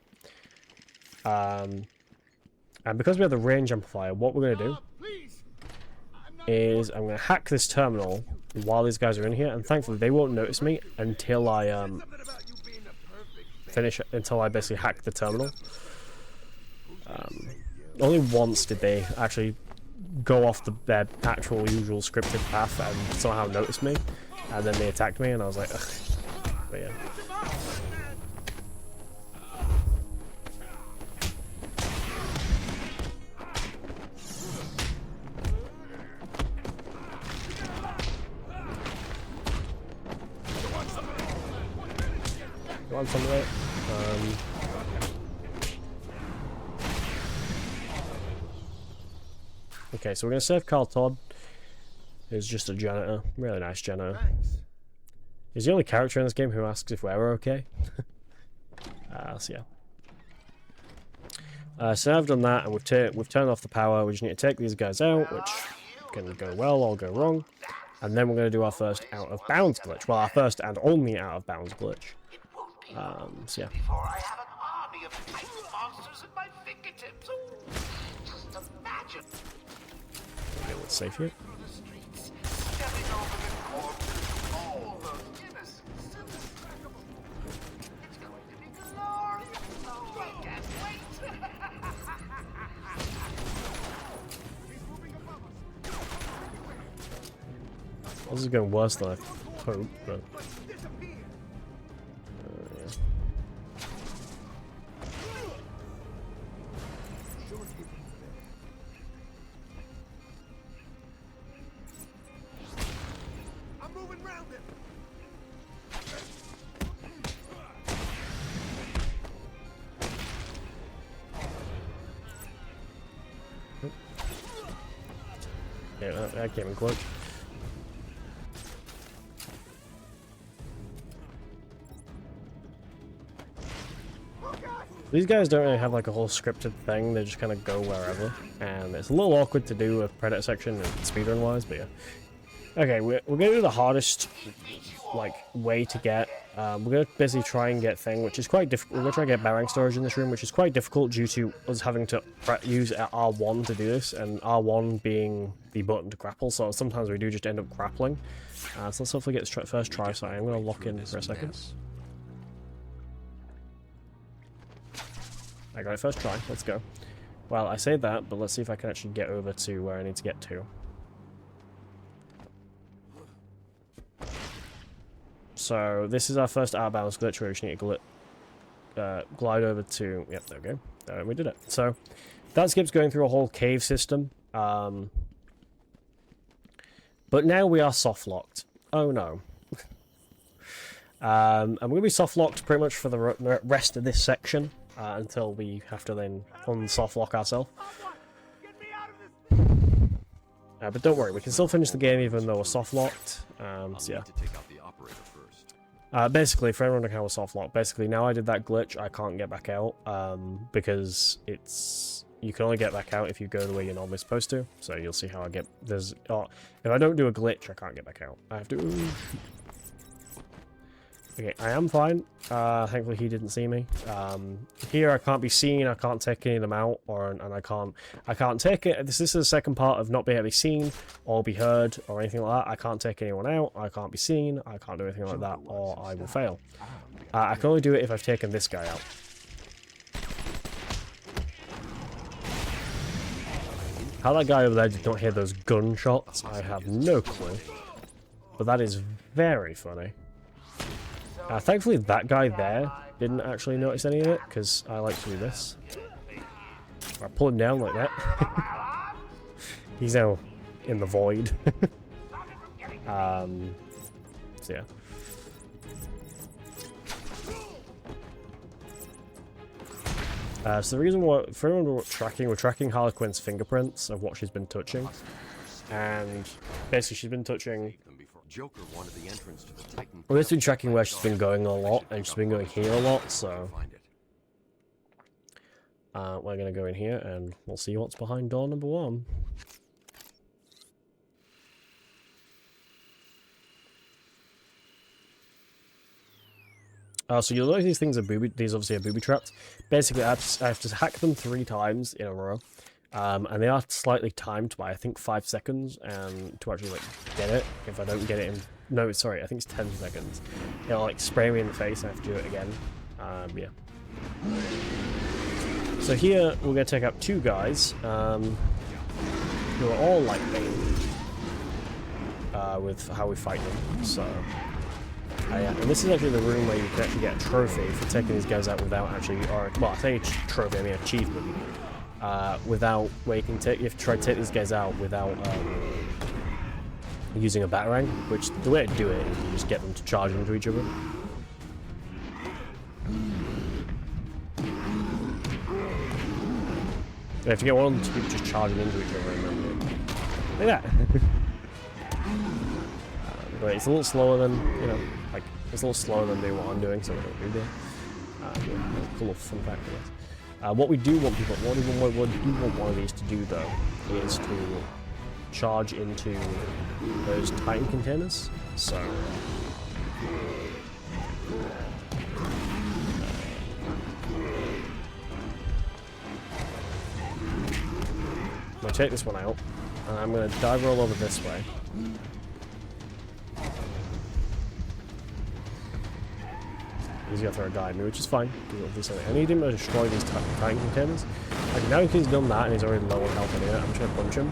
And because we have the range amplifier, what we're going to do is I'm going to hack this terminal while these guys are in here, and thankfully they won't notice me until I until I basically hack the terminal. Only once did they actually go off their actual usual scripted path and somehow notice me, and then they attacked me, and I was like, ugh. But yeah. On some of it. Okay, so we're gonna save Carl Todd. He's just a janitor, really nice janitor. He's the only character in this game who asks if we're okay. So yeah. So now I've done that, and we've turned off the power. We just need to take these guys out, which can go well or go wrong. And then we're gonna do our first out of bounds glitch. Well, our first and only out of bounds glitch. So yeah. Before I have an army of Titan monsters at my fingertips. Just imagine. Okay, let's save here. The streets, stepping over the corpses, all those innocent citizens. It's going to be glorious. Oh, I can't wait. This is going worse than I hoped, but... yeah. I'm moving round him. Yeah, that came in clutch. These guys don't really have like a whole scripted thing, they just kind of go wherever, and it's a little awkward to do with Predator section and speedrun wise, but yeah. Okay, we're gonna do the hardest like way to get. We're gonna basically try and get thing, which is quite difficult. We're gonna try and get barang storage in this room, which is quite difficult due to us having to use R1 to do this, and R1 being the button to grapple. So sometimes we do just end up grappling. So let's hopefully get this first try. So I'm gonna lock in for a second. I got it first try. Let's go. Well, I say that, but let's see if I can actually get over to where I need to get to. So this is our first out-of-bounds glitch where we just need to glide over to... Yep, there we go. We did it. So that skips going through a whole cave system. But now we are soft-locked. Oh no. I'm going to be soft-locked pretty much for the rest of this section. Until we have to then unsoft-lock ourselves. But don't worry, we can still finish the game even though we're soft-locked. So yeah. Basically, for everyone who was soft-locked, basically now I did that glitch, I can't get back out. Because it's... You can only get back out if you go the way you're normally supposed to. So you'll see how I get... There's... Oh, if I don't do a glitch, I can't get back out. I have to... Okay, I am fine. Thankfully he didn't see me. Here I can't be seen, I can't take any of them out, and I can't take it. This is the second part of not being able to be seen, or be heard, or anything like that. I can't take anyone out, I can't be seen, I can't do anything like that, or I will fail. I can only do it if I've taken this guy out. How that guy over there did not hear those gunshots, I have no clue. But that is very funny. Thankfully that guy there didn't actually notice any of it, because I like to do this. I pull him down like that. He's now in the void. So yeah. So the reason why, for everyone we're tracking Harley Quinn's fingerprints of what she's been touching. And basically she's been touching... Joker wanted the entrance to the Titan. We've just been tracking where she's been going a lot, and she's been going here a lot, so... we're gonna go in here, and we'll see what's behind door number 1. So you'll notice these things are these obviously are booby trapped. Basically, I have to hack them 3 times in a row. And they are slightly timed by, I think, 5 seconds, and to actually, like, get it. If I don't get it in... No, sorry, I think it's 10 seconds. It'll, like, spray me in the face, and I have to do it again. Yeah. So here, we're going to take out 2 guys, who are all lightning, with how we fight them, so... yeah, and this is actually the room where you can actually get a trophy for taking these guys out without actually... Or, well, I say trophy, I mean achievement. Without where you can take, you have to try to take these guys out without using a batarang, which the way to do it is you just get them to charge into each other. You have to get one of them to keep just charging into each other, and then like that. But it's a little slower than, you know, like it's a little slower than doing what I'm doing, so I don't do that. Yeah, cool little fun fact for this. What we do want people, what we do want one of these to do though, is to charge into those Titan containers. So I'm gonna take this one out, and I'm gonna dive roll over this way. He's gonna throw a guy at me, which is fine. And he didn't destroy these Titan containers. Like, now he's done that and he's already low on health anyway, I'm just gonna punch him.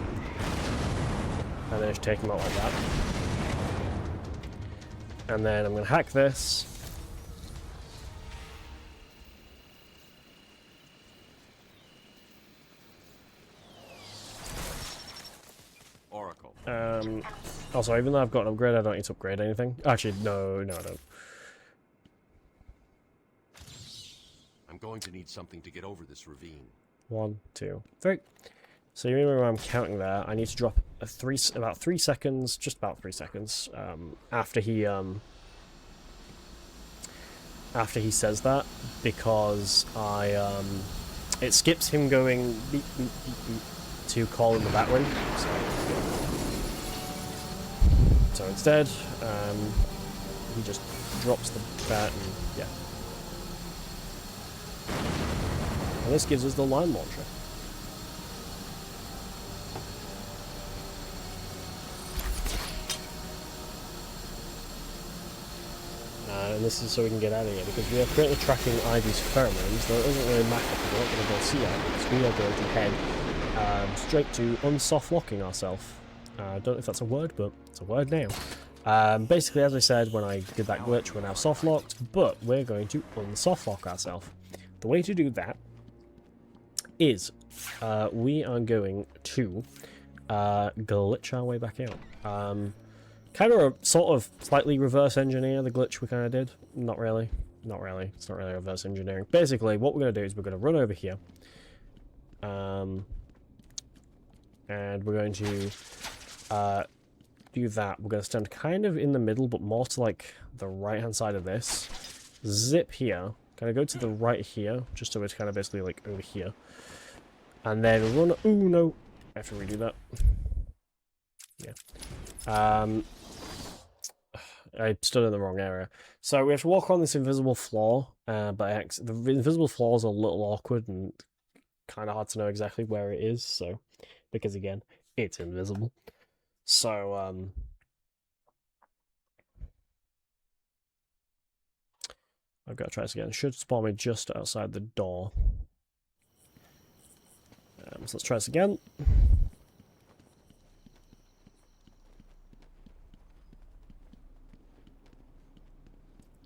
And then just take him out like that. And then I'm going to hack this. Oracle. Also, even though I've got an upgrade, I don't need to upgrade anything. Actually, no, I don't. I'm going to need something to get over this ravine. 1, 2, 3. So you remember when I'm counting there, I need to drop about 3 seconds, just about 3 seconds, after he says that, because it skips him going beep, beep, beep, beep, to call in the Batwing. So instead, he just drops the bat and yeah. And this gives us the line launcher. And this is so we can get out of here, because we are currently tracking Ivy's pheromones, though it doesn't really matter because we're not going to go see her, because we are going to head straight to unsoft locking ourselves. I don't know if that's a word, but it's a word now. Basically, as I said when I did that glitch, we're now soft locked, but we're going to unsoft lock ourselves. The way to do that is we are going to glitch our way back out. Kind of a sort of slightly reverse engineer the glitch we kind of did. Not really. Not really. It's not really reverse engineering. Basically, what we're going to do is we're going to run over here. And we're going to do that. We're going to stand kind of in the middle, but more to like the right-hand side of this. Zip here. Kind of go to the right here, just so it's kind of basically like over here. And then run... Ooh, no. I have to redo that. Yeah. I stood in the wrong area. So we have to walk on this invisible floor, but the invisible floor is a little awkward and kind of hard to know exactly where it is, so... Because, again, it's invisible. So, I've got to try this again. It should spawn me just outside the door. So let's try this again.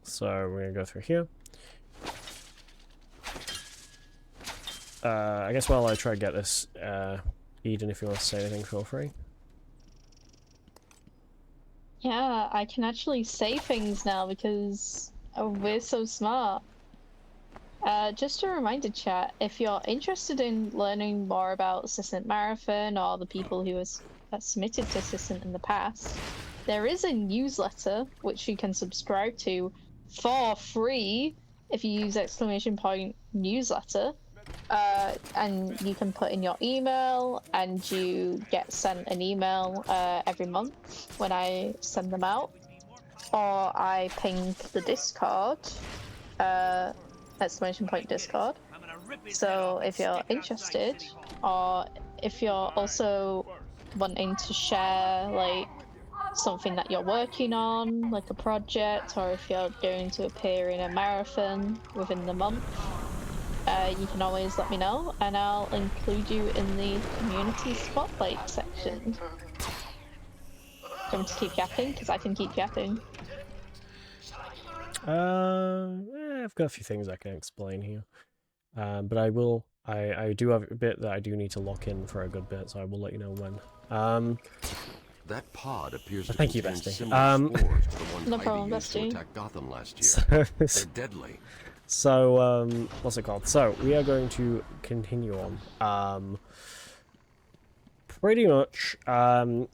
So we're going to go through here. I guess while I try to get this, Eden, if you want to say anything, feel free. Yeah, I can actually say things now because we're so smart. Just a reminder, chat, if you're interested in learning more about Cisnt Marathon or the people who have submitted to Cisnt in the past, there is a newsletter which you can subscribe to for free if you use !newsletter. And you can put in your email and you get sent an email every month when I send them out, or I ping the Discord, !Discord. So if you're interested, or if you're also wanting to share like something that you're working on, like a project, or if you're going to appear in a marathon within the month, you can always let me know, and I'll include you in the community spotlight section. Do you want me to keep yapping? Because I can keep yapping. I've got a few things I can explain here. But I do have a bit that I do need to lock in for a good bit, so I will let you know when. That pod appears to thank you, contain Bestie. similar spores to the ones No Ivy problem, used to Bestie. attack Gotham last year. They're deadly. So, what's it called? So, we are going to continue on. Pretty much,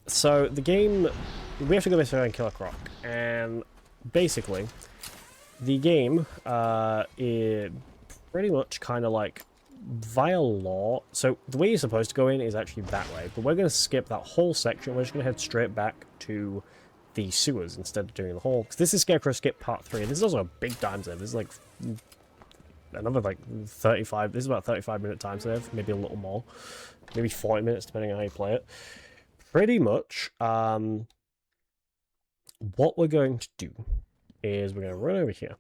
so the game, we have to go basically and kill a croc, and basically, the game, is pretty much kind of like, via law, so the way you're supposed to go in is actually that way, but we're going to skip that whole section, we're just going to head straight back to the sewers instead of doing the whole, because this is Scarecrow Skip Part 3, and this is also a big time save. This is like another like 35, this is about 35-minute time save, maybe a little more, maybe 40 minutes depending on how you play it. Pretty much, what we're going to do is we're going to run over here,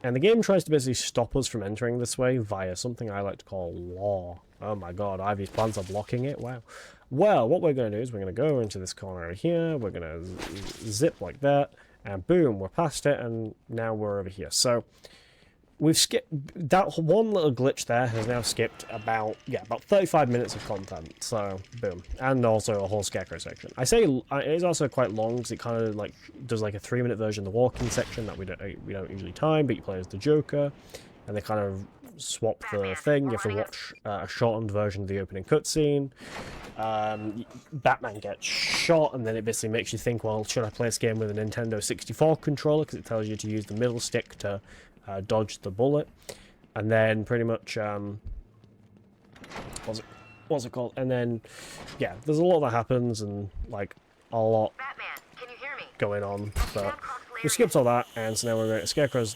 and the game tries to basically stop us from entering this way via something I like to call law. Oh my god, Ivy's plans are blocking it, wow. Well, what we're going to do is we're going to go into this corner over here, we're going to zip like that, and boom, we're past it, and now we're over here. So we've skipped that one little glitch there has now skipped about 35 minutes of content. So boom, and also a whole scarecrow section. I say it is also quite long because it kind of like does like a 3-minute version of the walking section that we don't usually time, but you play as the Joker, and they kind of swap the thing. You have to watch a shortened version of the opening cutscene. Batman gets shot, and then it basically makes you think, well, should I play this game with a Nintendo 64 controller, because it tells you to use the middle stick to dodge the bullet. And then pretty much what's it called, and then yeah, there's a lot that happens, and like a lot going on, but we skipped all that, and so now we're going to Scarecrow's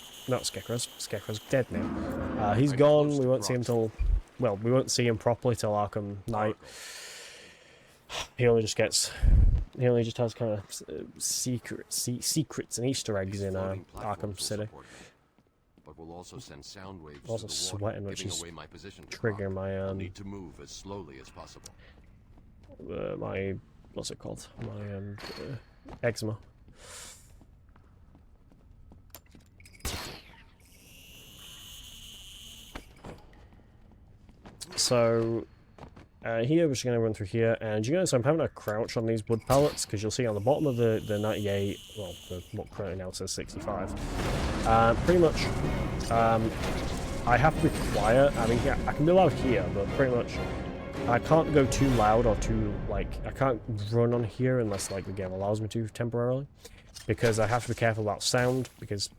dead now. He's gone. We won't see him till, well, we won't see him properly till Arkham Knight. He only just has kind of secrets and Easter eggs in Arkham City. But we'll also send sound waves Also to the sweating, water, which giving is away my position to triggering Brock. my I'll need to move as slowly as possible. my what's it called? My eczema. So here we're just going to run through here, and you notice I'm having to crouch on these wood pallets because you'll see on the bottom of the 98, well, what currently now says 65. Pretty much, I have to be quiet. I mean, yeah, I can be loud here, but pretty much I can't go too loud or too, like, I can't run on here unless, like, the game allows me to temporarily, because I have to be careful about sound, because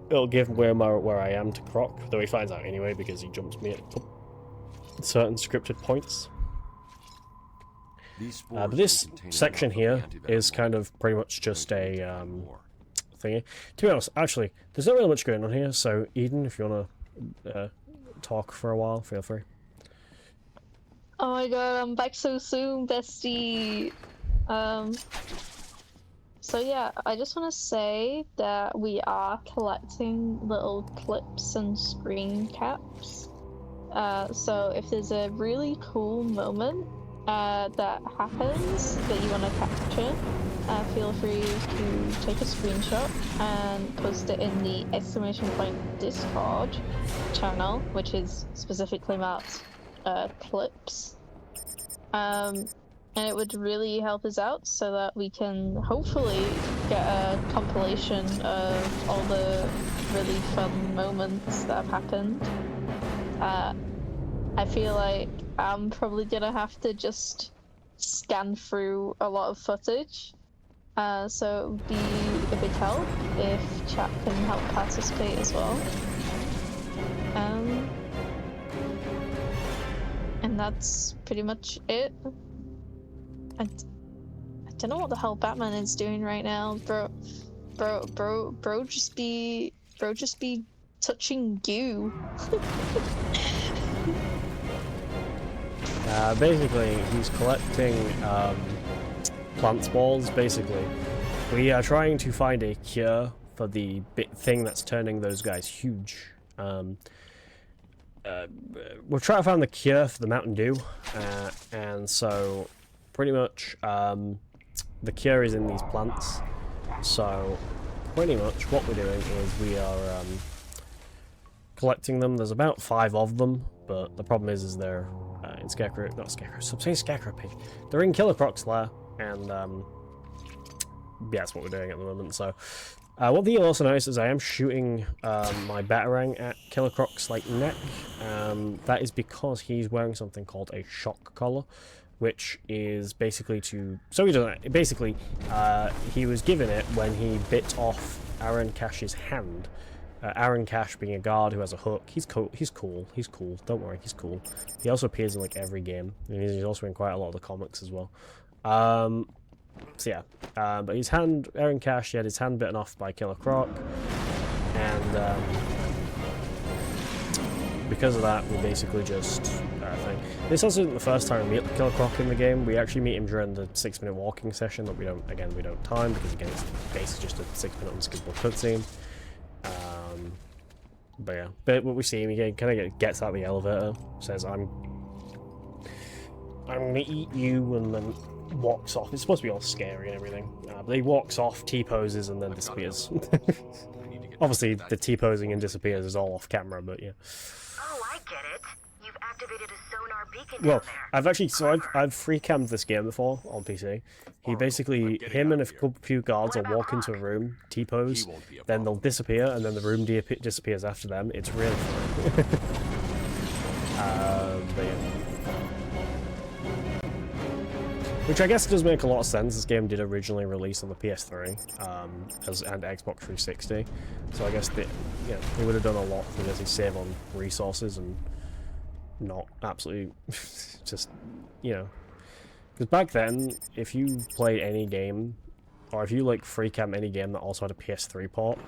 it'll give where I am to Croc, though he finds out anyway because he jumps me at certain scripted points. But this section here is kind of pretty much just a thingy. To be honest, actually, there's not really much going on here, so Eden, if you want to talk for a while, feel free. Oh my god, I'm back so soon, bestie! So yeah, I just want to say that we are collecting little clips and screen caps. So if there's a really cool moment that happens that you want to capture, feel free to take a screenshot and post it in the ! Discord channel, which is specifically marked clips. And it would really help us out so that we can hopefully get a compilation of all the really fun moments that have happened. I feel like I'm probably gonna have to just scan through a lot of footage. So it would be a big help if chat can help participate as well. And that's pretty much it. I don't know what the hell Batman is doing right now, bro just be touching goo. Basically, he's collecting plant spores. Basically, we are trying to find a cure for the thing that's turning those guys huge. We're trying to find the cure for the Mountain Dew, and so pretty much the cure is in these plants. So pretty much what we're doing is we are collecting them. There's about 5 of them, but the problem is they're in Scarecrow, not Scarecrow, so I'm saying Scarecrow Pig. They're in Killer Croc's lair, and yeah, that's what we're doing at the moment. So one thing you'll also notice is I am shooting my Batarang at Killer Croc's like neck. That is because he's wearing something called a shock collar, which is basically to, so he doesn't, basically he was given it when he bit off Aaron Cash's hand. Aaron Cash being a guard who has a hook. He's cool, don't worry, he's cool. He also appears in like every game, and he's also in quite a lot of the comics as well. So yeah, but his hand, Aaron Cash, he had his hand bitten off by Killer Croc, and because of that, we basically just thing. This also isn't the first time we meet Killer Croc in the game. We actually meet him during the 6-minute walking session that we don't time, because again, it's basically just a 6-minute unskippable cutscene. But yeah, but what we see him, he kind of gets out of the elevator, says, I'm gonna eat you, and then walks off. It's supposed to be all scary and everything, but he walks off, T-poses, and then disappears. Obviously, the T-posing and disappears is all off camera, but yeah. Oh, I get it. You've activated a sonar beacon Well, down there. I've actually, I've free cammed this game before on PC. He basically, him and a few guards will walk into a room, T-pose, then they'll disappear, and then the room disappears after them. It's really funny. But yeah. Which I guess does make a lot of sense. This game did originally release on the PS3 and Xbox 360, so I guess they would have done a lot to basically save on resources and not absolutely just, you know, because back then, if you played any game, or if you like free cam any game that also had a PS3 port,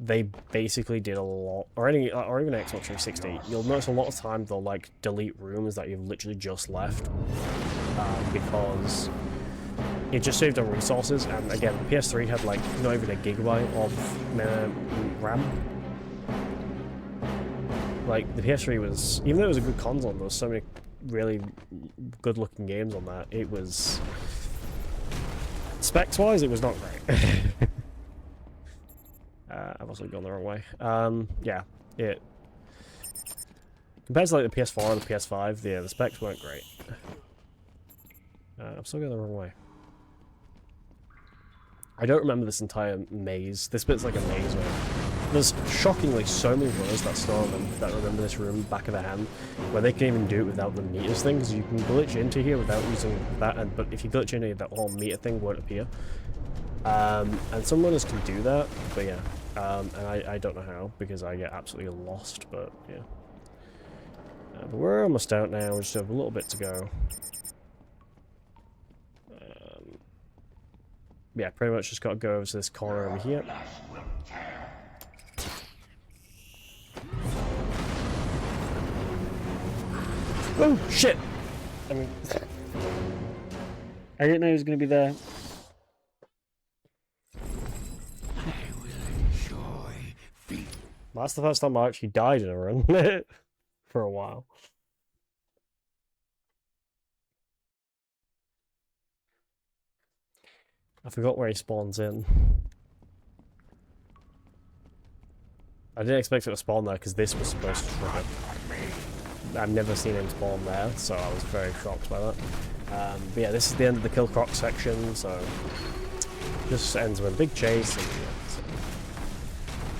they basically did a lot, or even Xbox 360. You'll notice a lot of time they'll like delete rooms that you've literally just left because it just saved on resources. And again, the PS3 had like not even a gigabyte of RAM. Like the PS3 was, even though it was a good console, there was so many really good-looking games on that. It was specs-wise, it was not great. I've also gone the wrong way. Yeah, it compared to like the PS4 and the PS5, the specs weren't great. I'm still going the wrong way. I don't remember this entire maze. This bit's like a maze where there's shockingly so many runners that still remember this room back of the hand, where they can even do it without the meters thing, because you can glitch into here without using that, but if you glitch into it, that whole meter thing won't appear. And some runners can do that, but yeah. And I don't know how, because I get absolutely lost, but yeah. But we're almost out now, we just have a little bit to go. Yeah, pretty much just got to go over to this corner over here. Oh, shit! I mean, I didn't know he was going to be there. Well, that's the first time I actually died in a run for a while. I forgot where he spawns in. I didn't expect it to spawn there because this was supposed to trigger. I've never seen him spawn there, so I was very shocked by that. But yeah, this is the end of the Kill Croc section, so just ends with a big chase. And, yeah, so.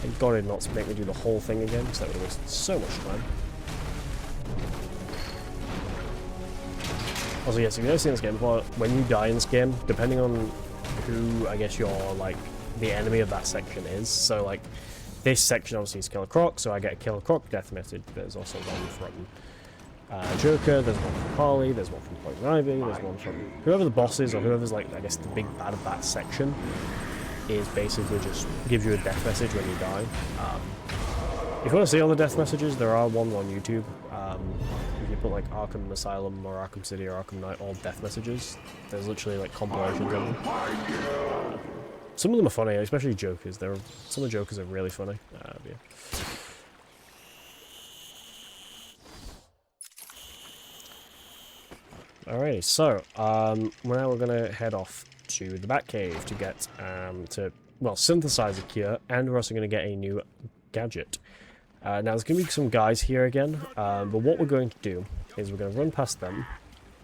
Thank God it did not make me do the whole thing again, because that would have wasted so much time. Also, yes, if you've never seen this game before, when you die in this game, depending on who, I guess, your, like, the enemy of that section is, so, like, this section obviously is Killer Croc, so I get a Killer Croc death message. There's also one from Joker, there's one from Harley, there's one from Poison Ivy, there's one from whoever the boss is, or whoever's, like, I guess, the big bad of that section, is basically just gives you a death message when you die. If you want to see all the death messages, there are ones on YouTube. If you put like Arkham Asylum or Arkham City or Arkham Knight, all death messages, there's literally like compilations of them. Some of them are funny, especially Jokers. Some of the Jokers are really funny. Yeah. Alrighty, so now we're gonna head off to the Batcave to get synthesize a cure, and we're also gonna get a new gadget. Now there's going to be some guys here again, but what we're going to do is we're going to run past them,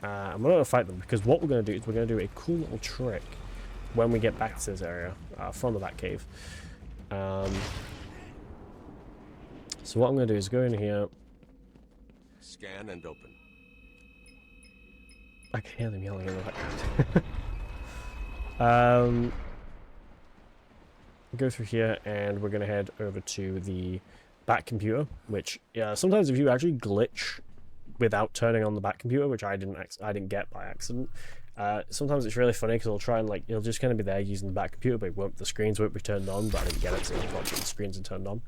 and we're not going to fight them, because what we're going to do is we're going to do a cool little trick when we get back to this area from the Batcave. So what I'm going to do is go in here. Scan and open. I can hear them yelling in the background. Go through here, and we're going to head over to the Bat computer, which sometimes if you actually glitch without turning on the Bat computer, which I didn't get by accident, sometimes it's really funny because it'll try and it'll just kind of be there using the Bat computer, but the screens won't be turned on. But I didn't get it, so the screens are turned on.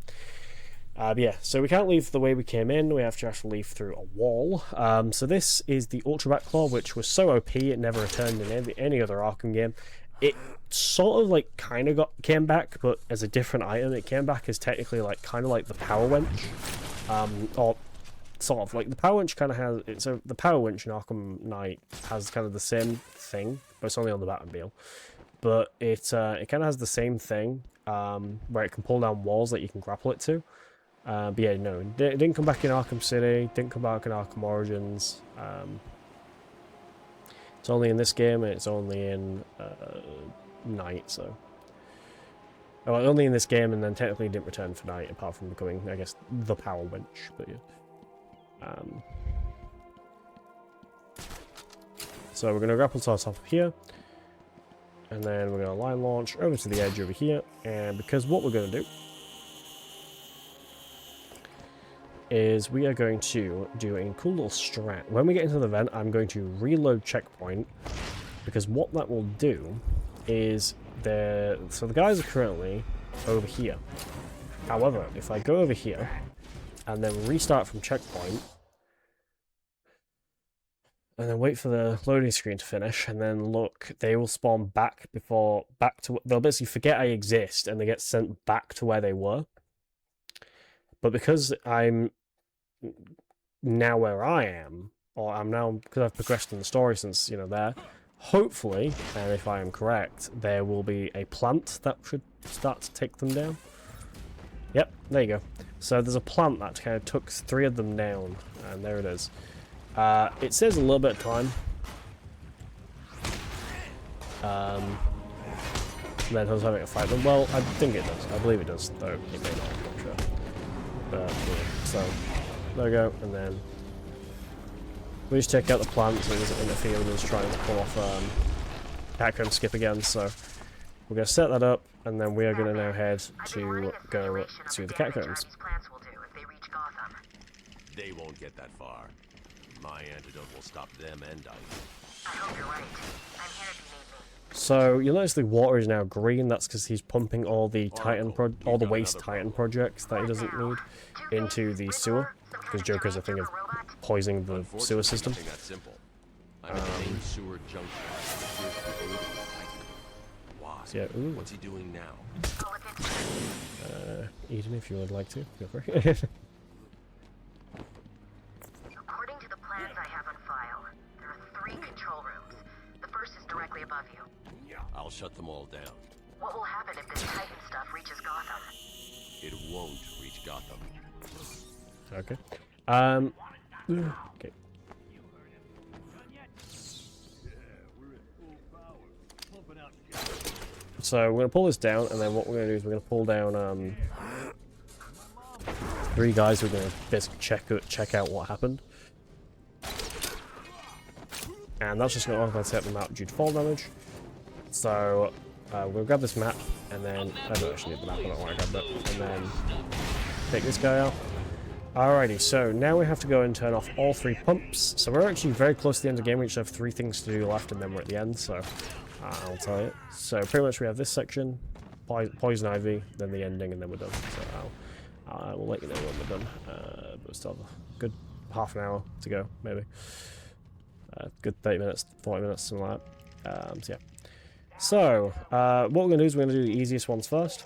But yeah, so we can't leave the way we came in. We have to actually leave through a wall. So this is the Ultra Bat Claw, which was so OP it never returned in any other Arkham game. It sort of kind of came back, but as a different item. It came back as technically kind of like the Power Wench, or sort of like the power winch kind of has it. So the power winch in Arkham Knight has kind of the same thing, but it's only on the Batmobile. But it kind of has the same thing where it can pull down walls that you can grapple it to. But yeah, no, it didn't come back in Arkham City, didn't come back in Arkham Origins. It's only in this game, and it's only in Knight, so... Well, only in this game, and then technically didn't return for Knight, apart from becoming, I guess, the power winch, but yeah. So we're going to grapple to our top here, and then we're going to line launch over to the edge over here, and because what we're going to do is we are going to do a cool little strat. When we get into the vent, I'm going to reload checkpoint, because what that will do is so the guys are currently over here. However, if I go over here and then restart from checkpoint and then wait for the loading screen to finish and then look, they will spawn back to they'll basically forget I exist and they get sent back to where they were. But because I'm now where I am, or I'm now, because I've progressed in the story since, you know, there, hopefully, and if I am correct, there will be a plant that should start to take them down. Yep, there you go. So there's a plant that kind of took 3 of them down, and there it is. It says a little bit of time. Then who's having to fight them? Well, I think it does. I believe it does, though it may not, I'm not sure. But, yeah, so, there we go, and then we just check out the plant so it doesn't interfere with us trying to pull off background skip again, so we're going to set that up, and then we are going to now head to go to the catacombs. They won't get that far. My antidote will stop them and I. I hope you're right. I'm here if you need me. So you'll notice the water is now green. That's because he's pumping all the all the waste Titan projects that he doesn't need into the sewer. Because Joker's a thing of poisoning the sewer system. I'm in the main sewer junction. Why? So yeah, ooh. What's he doing now? Eden, if you would like to, feel free. According to the plans I have on file, there are 3 control rooms. The first is directly above you. I'll shut them all down. What will happen if this Titan stuff reaches Gotham? It won't reach Gotham. Okay. Okay. So we're gonna pull this down, and then what we're gonna do is we're gonna pull down 3 guys who are gonna basically check out what happened, and that's just gonna automatically set them out due to fall damage. So we'll grab this map, and then I don't actually need the map. I don't want to grab it, and then take this guy out. Alrighty, so now we have to go and turn off all 3 pumps. So we're actually very close to the end of the game. We just have 3 things to do left, and then we're at the end. So I'll tell you. So pretty much we have this section, Poison Ivy, then the ending, and then we're done. So I will let you know when we're done. But we still have a good half an hour to go, maybe. Good 30 minutes, 40 minutes, something like that. So yeah. So what we're going to do is we're going to do the easiest ones first.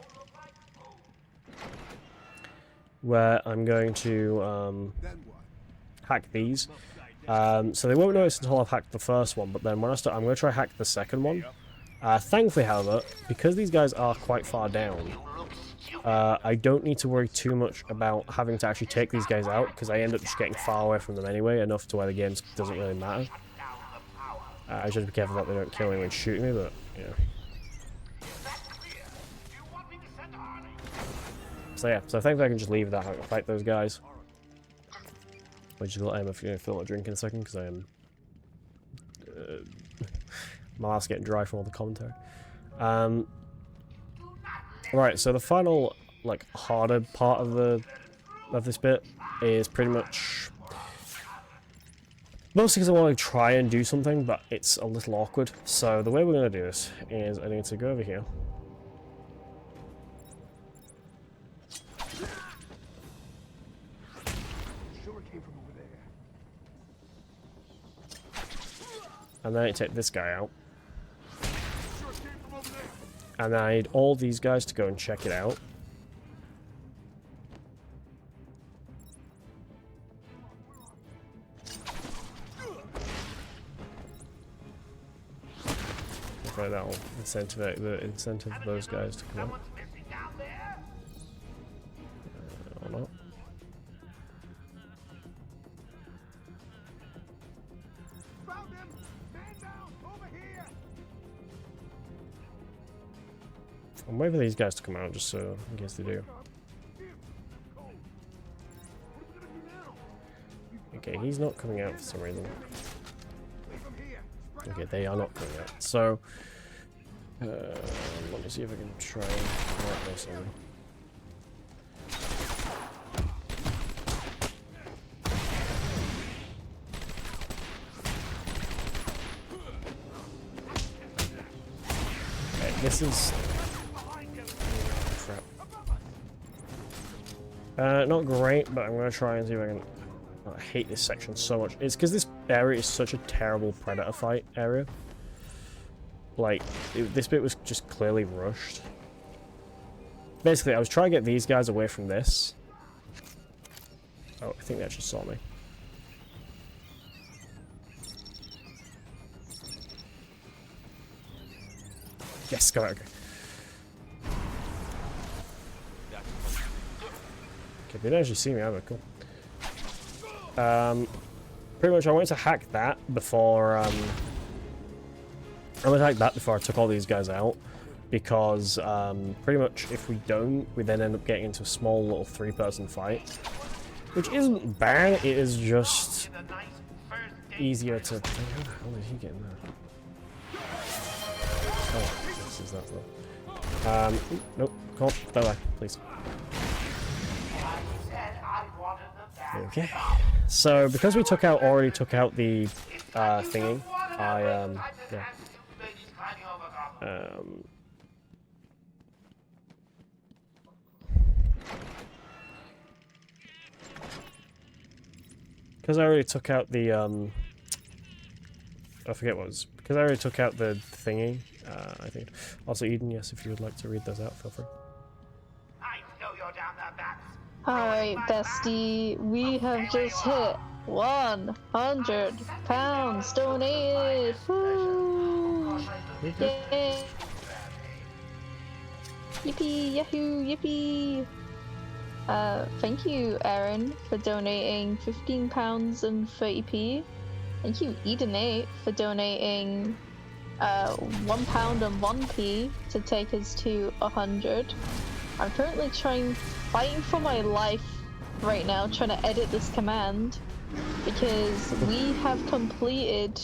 Where I'm going to hack these. So they won't notice until I've hacked the first one, but then when I start, I'm going to try hack the second one. Thankfully, however, because these guys are quite far down, I don't need to worry too much about having to actually take these guys out, because I end up just getting far away from them anyway, enough to where the game doesn't really matter. I just have to be careful that they don't kill anyone shooting me, but, yeah. So yeah, so I think I can just leave without having to fight those guys. Which is what I'm going to fill a drink in a second, because I am... my mouth's getting dry from all the commentary. Right, so the final, like, harder part of this bit is pretty much... Mostly because I want to try and do something, but it's a little awkward. So the way we're going to do this is I need to go over here. And then I take this guy out. And I need all these guys to go and check it out. hopefully that'll incentive those guys to come out. Someone's missing down there. Or not. Found him. Man down. Over here. I'm waiting for these guys to come out just so in case they do. Okay, he's not coming out for some reason. Okay, they are not coming out. So, let me see if I can try and mark this on. Okay, this is... crap. Not great, but I'm going to try and see if I can... I hate this section so much. It's because this area is such a terrible predator fight area. Like, this bit was just clearly rushed. Basically, I was trying to get these guys away from this. Oh, I think they actually saw me. Yes, go out. Okay. Okay, they didn't actually see me either. Cool. Pretty much I wanted to hack that before I took all these guys out, because pretty much if we don't, we then end up getting into a small little 3-person fight, which isn't bad, it is just easier to... How the hell did he get in there? Oh, this is that though. Nope, come on, bye-bye, please. Okay, so because we already took out the thingy, yeah. Because I already took out the I forget what it was. Because I already took out the thingy, I think. Also, Eden, yes, if you would like to read those out, feel free. I know you're down there, Bats. Alright, bestie, we have just hit 100 pounds donated! Woo! Yay! Yippee, yahoo, yippee! Thank you, Aaron, for donating £15 and 30p. Thank you, Eden8, for donating £1 and 1p to take us to 100. I'm currently fighting for my life right now, trying to edit this command, because we have completed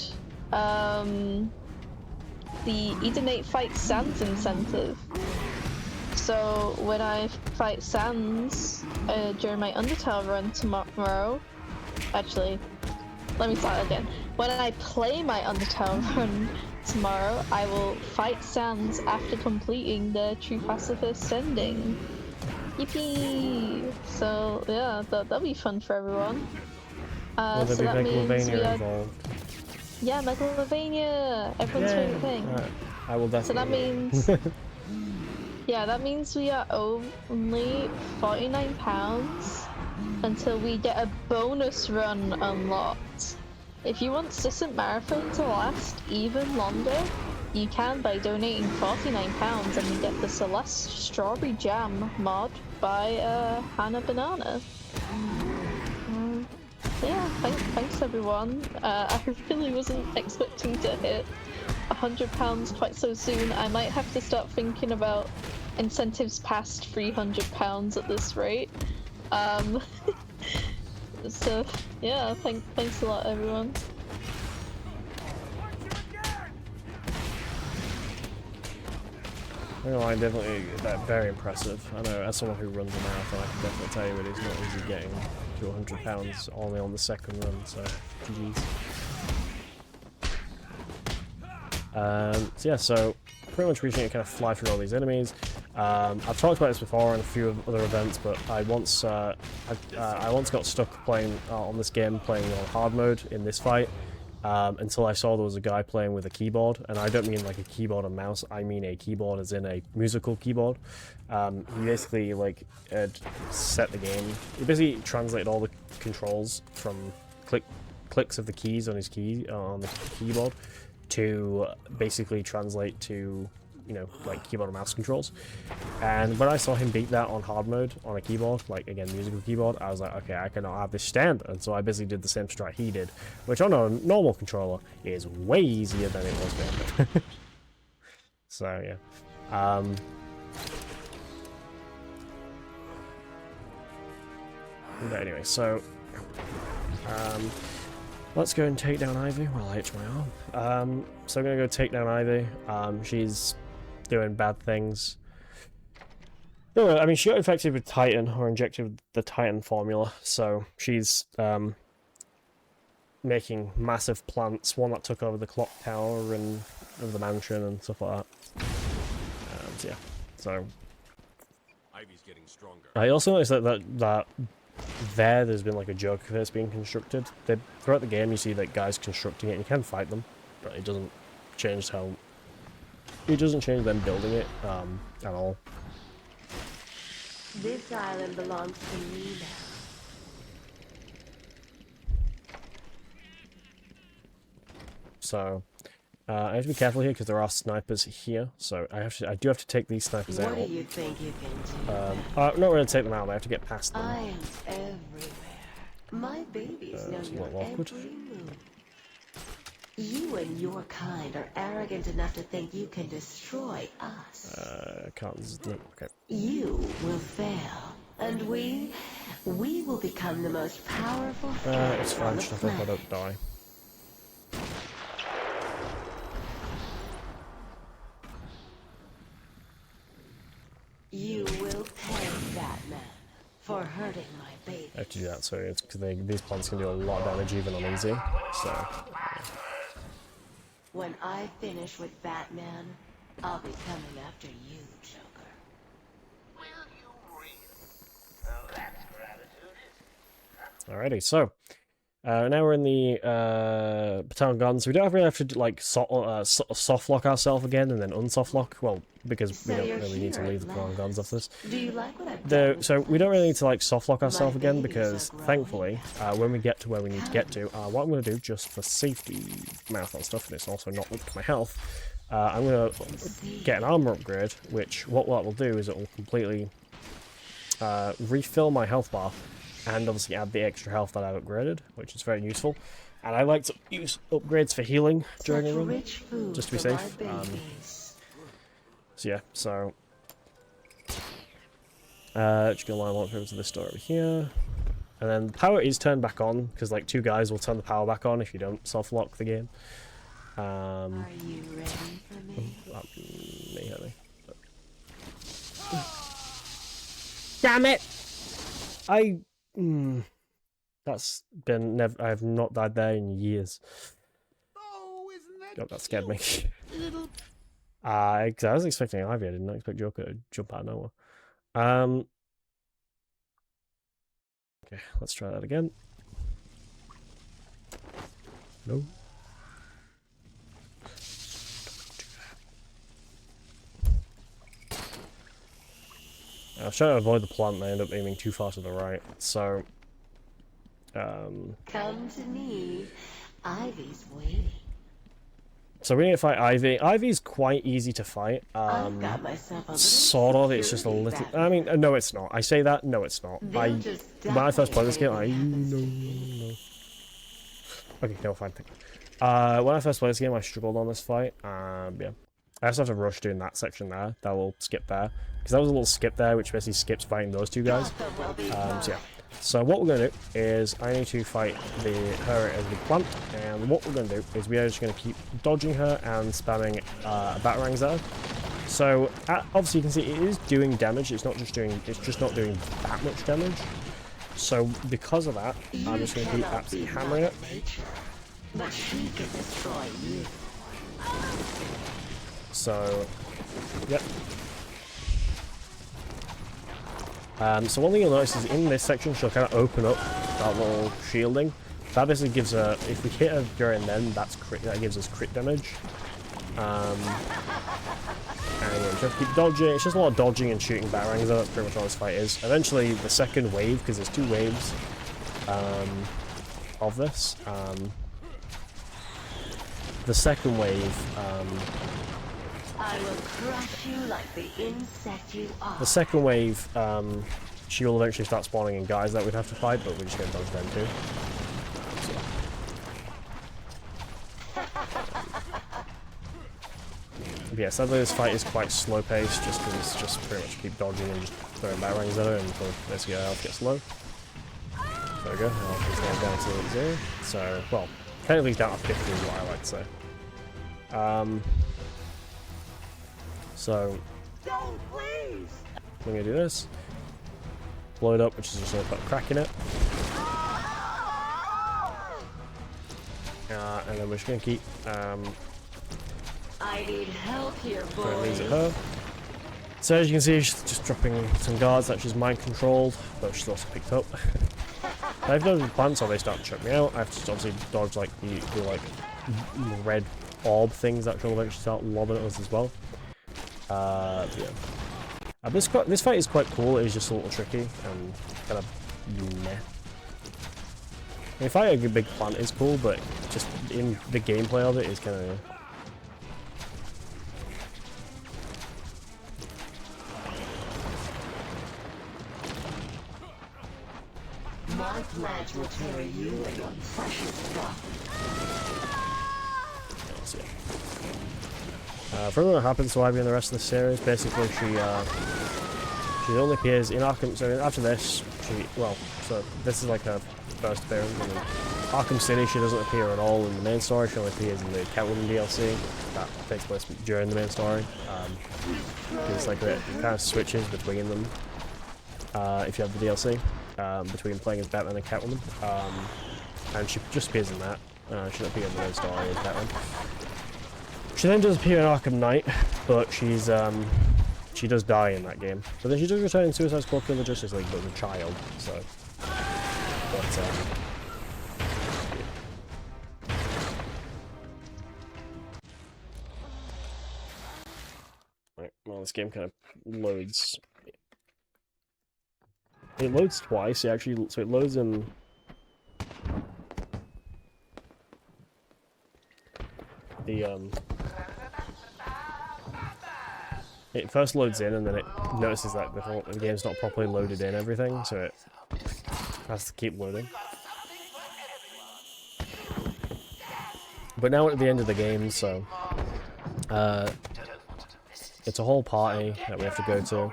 the Eden8 Fight Sans incentive. So when I fight Sans during my Undertale run tomorrow, actually, let me start again. When I play my Undertale run tomorrow, I will fight Sans after completing the True Pacifist ending. Yippee! So yeah, that'll be fun for everyone. Will there so be that means Megalovania involved? Yeah, Megalovania! Everyone's favorite thing. Right. I will definitely. So that means... yeah, that means we are only £49 until we get a bonus run unlocked. If you want Cisn't Marathon to last even longer, you can by donating £49 and you get the Celeste Strawberry Jam mod by Hannah Banana. Yeah, thanks everyone. I really wasn't expecting to hit £100 quite so soon. I might have to start thinking about incentives past £300 at this rate. So yeah, thanks a lot everyone. No, I definitely, very impressive. I know, as someone who runs a marathon, I can definitely tell you it is not easy getting to £100 only on the second run, so GG's. So yeah, so pretty much reaching it, kind of fly through all these enemies. I've talked about this before in a few other events, but I once got stuck playing on this game, playing on hard mode in this fight, until I saw there was a guy playing with a keyboard, and I don't mean like a keyboard and mouse, I mean a keyboard as in a musical keyboard. He basically set the game. He basically translated all the controls from clicks of the keys on his on the keyboard to basically translate to, you know, like keyboard and mouse controls. And when I saw him beat that on hard mode on a keyboard, like again musical keyboard, I was like, okay, I cannot have this stand. And so I basically did the same strat he did, which on a normal controller is way easier than it was for him. So yeah. But anyway, so let's go and take down Ivy while I itch my arm. So I'm gonna go take down Ivy. She's doing bad things. No, I mean, she got infected with Titan, or injected the Titan formula, so she's making massive plants, one that took over the clock tower and of the mansion and stuff like that. So yeah, so Ivy's getting stronger. I also noticed that there's been like a joke of it's being constructed. Throughout the game you see that guys constructing it and you can fight them, but it doesn't change how... It doesn't change them building it at all. This island belongs to me now. So I have to be careful here because there are snipers here. So I do have to take these snipers out. What do you think you can do? I'm not going to take them out. I have to get past them. I am everywhere. My babies know it's a your little awkward. every move. You and your kind are arrogant enough to think you can destroy us. Can't. No, okay. You will fail, and we will become the most powerful force It's on fine. the Just hope I planet. don't die. You will pay, Batman, for hurting my baby. I have to do that. So it's because these plants can do a lot of damage even on easy. So. When I finish with Batman, I'll be coming after you, Joker. Will you really? Well, that's gratitude. Alrighty, so now we're in the baton guns. We don't really have to like soft lock ourselves again and then unsoft lock. Well, because we don't really need to leave the baton guns off this. Do you like what I've done? So we don't really need to like soft lock ourselves again because thankfully, when we get to where we need to get to, what I'm going to do just for safety marathon stuff, and it's also not linked to my health. I'm going to get an armor upgrade, which what that will do is it will completely refill my health bar. And obviously add the extra health that I've upgraded, which is very useful. And I like to use upgrades for healing during a run, just to be safe. So yeah, so... just gonna line one over to this door over here. And then the power is turned back on, because like 2 guys will turn the power back on if you don't soft-lock the game. Are you ready for me? Me, honey. Damn it! That's been I have not died there in years. Oh, isn't that God, that scared me. little... I was expecting Ivy. I did not expect Joker to jump out of nowhere. Okay, let's try that again. No. I was trying to avoid the plant and I ended up aiming too far to the right, so... Come to me. Ivy's waiting. So we need to fight Ivy. Ivy's quite easy to fight. I've got myself a little Sort of, it's just a little... security I mean, no it's not. I say that, no it's not. They'll just When I first played this game, die No. Okay, no, fine, thank you. When I first played this game, I struggled on this fight. Yeah. I also have to rush doing that section there. That will skip there. Because that was a little skip there, which basically skips fighting those 2 guys. So yeah. So what we're going to do is I need to fight her as the plant, and what we're going to do is we are just going to keep dodging her and spamming batarangs at her. So obviously you can see it is doing damage. It's just not doing that much damage. So because of that, I'm just going to keep absolutely hammering it. But she can destroy you. So, yep. So one thing you'll notice is in this section she'll kind of open up that little shielding. That basically gives her, if we hit her during then, that gives us crit damage. And yeah, you have to keep dodging. It's just a lot of dodging and shooting batarangs. That's pretty much all this fight is. Eventually, the second wave, because there's 2 waves of this. the second wave, I will crush you like the insect you are. the second wave, she will eventually start spawning in guys that we'd have to fight, but we're just gonna dodge them too. But yeah, sadly this fight is quite slow paced, just because it's just pretty much keep dodging and just throwing batarangs at her until basically her health gets low. There we go, health is now down to 0. So, well, technically down to 50 is what I like to say. So, we're gonna do this. Blow it up, which is just gonna put a crack in it. And then we're just gonna keep I need help here, throwing these at boys. her. So as you can see, she's just dropping some guards that she's mind controlled, but she's also picked up. I've done plants, so they start to choke me out. I have to obviously dodge like the like red orb things that will eventually start lobbing at us as well. Yeah. This fight is quite cool. It is just a little tricky and kind of meh. I mean, fighting a big plant is cool, but just in the gameplay of it is kind of. My flash will carry you and your precious stuff. For everyone that happens to Ivy in the rest of the series, basically she only appears in Arkham. So after this, so this is like her first appearance. And in Arkham City, she doesn't appear at all in the main story. She only appears in the Catwoman DLC that takes place during the main story. It's like it kind of switches between them if you have the DLC between playing as Batman and Catwoman, and she just appears in that. She doesn't appear in the main story as Batman. She then does appear in Arkham Knight, but she's she does die in that game. But then she does return in Suicide Squad Kill the Justice League, but as a child. So, but right, well, this game kind of loads. It loads twice. It actually, so it loads in. It first loads in, and then it notices that the game's not properly loaded in everything, so it has to keep loading. But now we're at the end of the game, so it's a whole party that we have to go to.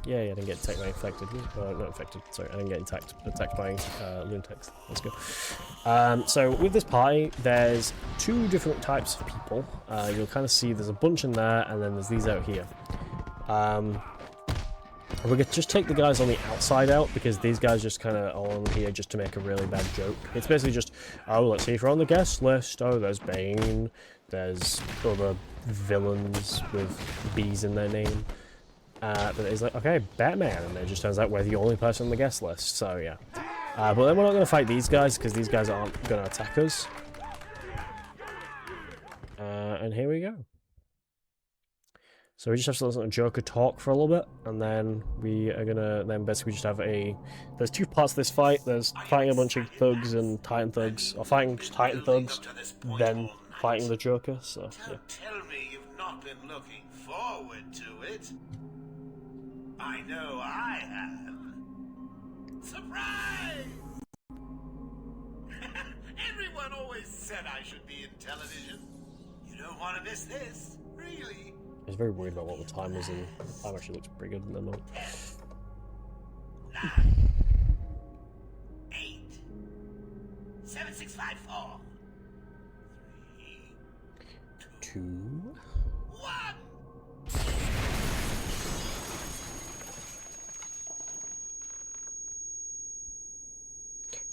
Yeah, I didn't get attacked by infected. Not infected, sorry, I didn't get attacked by lunatics. Let's go. So with this party, there's two different types of people. You'll kind of see there's a bunch in there, and then there's these out here. We're going to just take the guys on the outside out, because these guys just kind of are on here just to make a really bad joke. It's basically just, oh, let's see if you're on the guest list. Oh, there's Bane. There's other villains with B's in their name. But it's like, okay, Batman, and it just turns out we're the only person on the guest list, so yeah. But then we're not going to fight these guys, because these guys aren't going to attack us. And here we go. So we just have to listen to Joker talk for a little bit, and then we are going to then basically just have there's two parts of this fight. There's fighting a bunch of thugs and Titan thugs, or fighting just Titan thugs, then fighting the Joker, so yeah. Tell me you've not been looking forward to it. I know I have. Surprise! Everyone always said I should be in television. You don't want to miss this, really. I was very worried about what the time was, and the time actually looks pretty good in the moment. 9, 8, 7, 6, 5, 4, 3, 2, 1.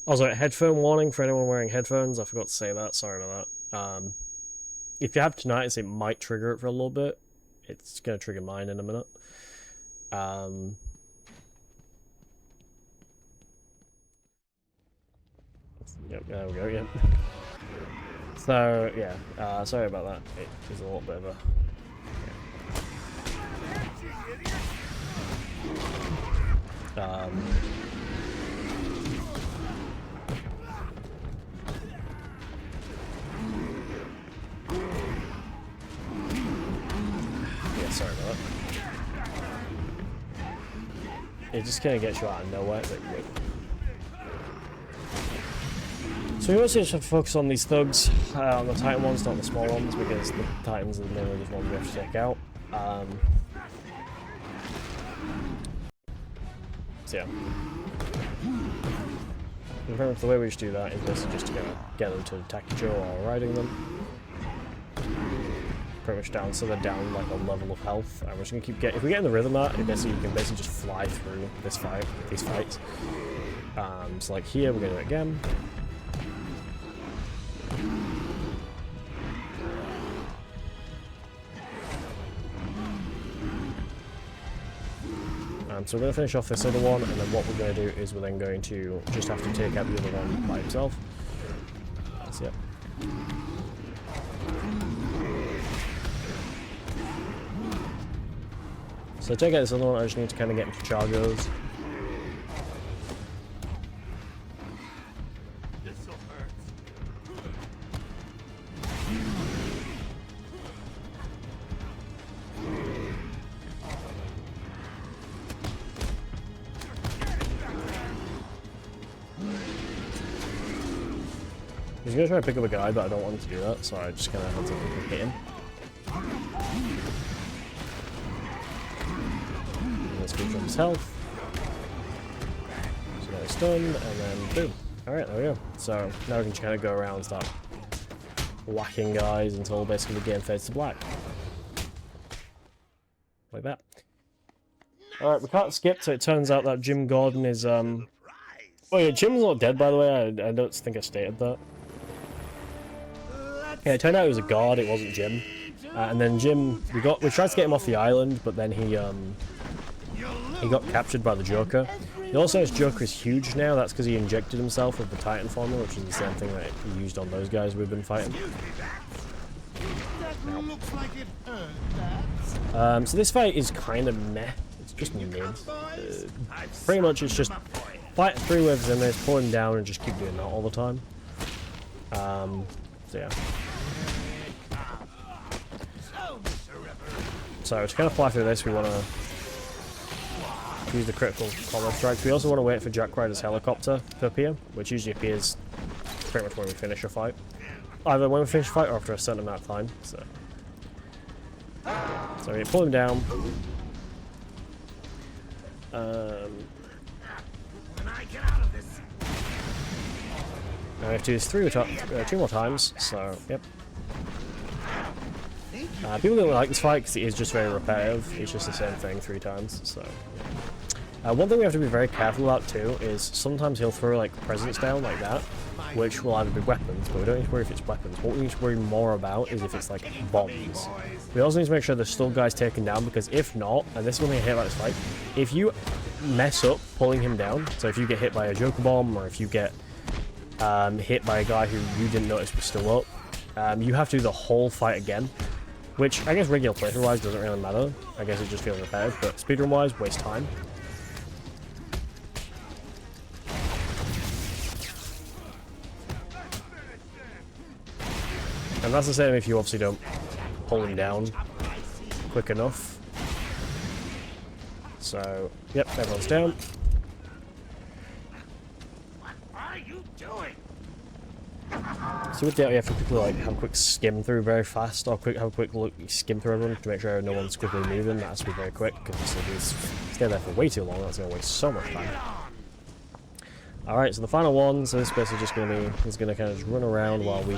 Also, headphone warning for anyone wearing headphones. I forgot to say that. Sorry about that. If you have tinnitus, it might trigger it for a little bit. It's going to trigger mine in a minute. Yep, there we go, yep. So, yeah, sorry about that. It was a little bit of a... it just kind of gets you out of nowhere. So we also just have to focus on these thugs, on the Titan ones, not the small ones, because the Titans are mainly just ones we have to take out. So yeah. And pretty much the way we just do that is basically just to get them to attack each other while riding them. Pretty much down, so they're down like a level of health. And we're just gonna keep getting. If we get in the rhythm of that, basically you can basically just fly through these fights. So like here, we're gonna do it again. So we're going to finish off this other one, and then what we're going to do is we're then going to just have to take out the other one by himself. That's it. So to take out this other one, I just need to kind of get him to charge those. He's gonna try to pick up a guy, but I don't want him to do that, so I just kind of had to hit him. Let's go from his health. So now he's stunned, and then boom. Alright, there we go. So now we can just kind of go around and start whacking guys until basically the game fades to black. Like that. Alright, we can't skip, so it turns out that Jim Gordon is, Oh yeah, Jim's not dead, by the way. I don't think I stated that. Yeah, it turned out he was a guard, it wasn't Jim. And then Jim, we tried to get him off the island, but then he got captured by the Joker. He also knows Joker is huge now, that's because he injected himself with the Titan formula, which is the same thing that he used on those guys we've been fighting. So this fight is kind of meh. It's just mid. Pretty much it's just fight through with Cisnt, pull him down, and just keep doing that all the time. So yeah. So to kind of fly through this, we want to use the critical combo strikes. We also want to wait for Jack Ryder's helicopter to appear, which usually appears pretty much when we finish a fight. Either when we finish a fight or after a certain amount of time. So we pull him down. Now we have to do this two more times, so yep. People don't like this fight because it is just very repetitive. It's just the same thing 3 times. So one thing we have to be very careful about too is sometimes he'll throw like presents down like that, which will either be weapons, but we don't need to worry if it's weapons. What we need to worry more about is if it's like bombs. We also need to make sure there's still guys taken down, because if not, and this is one thing I hate about this fight, if you mess up pulling him down, so if you get hit by a Joker bomb, or if you get hit by a guy who you didn't notice was still up, you have to do the whole fight again, which I guess regular playthrough wise doesn't really matter. I guess it just feels repetitive, but speedrun wise, waste time. And that's the same if you obviously don't pull him down quick enough. So, yep, everyone's down. So with that, you have to quickly have a quick skim through very fast, or have a quick look, skim through everyone to make sure no one's quickly moving. That has to be very quick, because if you stay there for way too long, that's going to waste so much time. Alright, so the final one, so this is basically just going to be, he's going to kind of just run around while we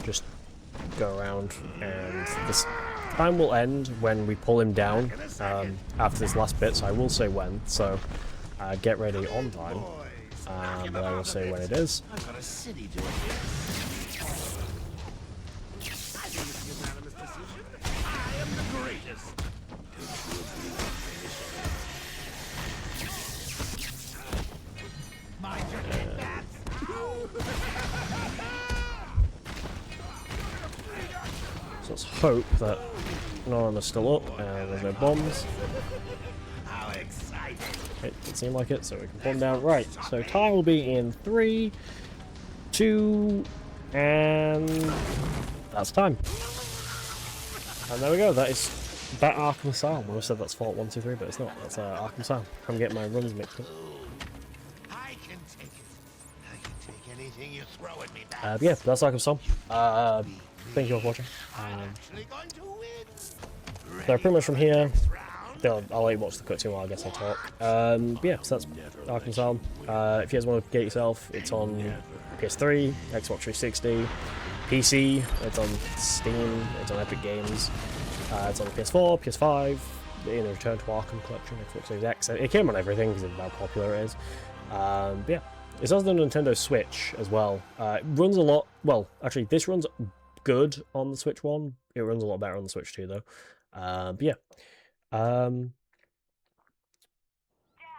just go around, and this time will end when we pull him down after this last bit, so I will say when, so get ready on time. But I will say when it is. I've got a city doing this. I think it's a unanimous decision. I am the greatest. Mind your head, bats. So let's hope that none of them are still up and there's no bombs. How exciting! It doesn't seem like it, so we can pull them down. Right, so time will be in 3, 2, and that's time. And there we go, that is Bat Arkham Asylum. I would have said that's Fallout 1, 2, 3, but it's not. That's Arkham Asylum. I'm getting my runs mixed up. I can take it. I can take anything you throw at me back. Yeah, that's Arkham Asylum. Thank you all for watching. Actually going to win. So pretty much from here, I'll let you watch the cutscene while I guess I talk. Yeah, so that's Arkham Asylum. If you guys want to get yourself, it's on PS3, Xbox 360, PC, it's on Steam, it's on Epic Games, it's on PS4, PS5, in the Return to Arkham collection, Xbox Series X. It came on everything because of how popular it is. Yeah, it's also on the Nintendo Switch as well. It runs a lot, well, actually this runs good on the Switch one. It runs a lot better on the Switch 2 though. But yeah. But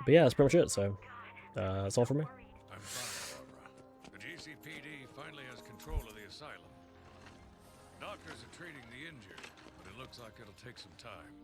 yeah, that's pretty much it, so that's all from me. I'm fine, Barbara. The GCPD finally has control of the asylum. Doctors are treating the injured, but it looks like it'll take some time.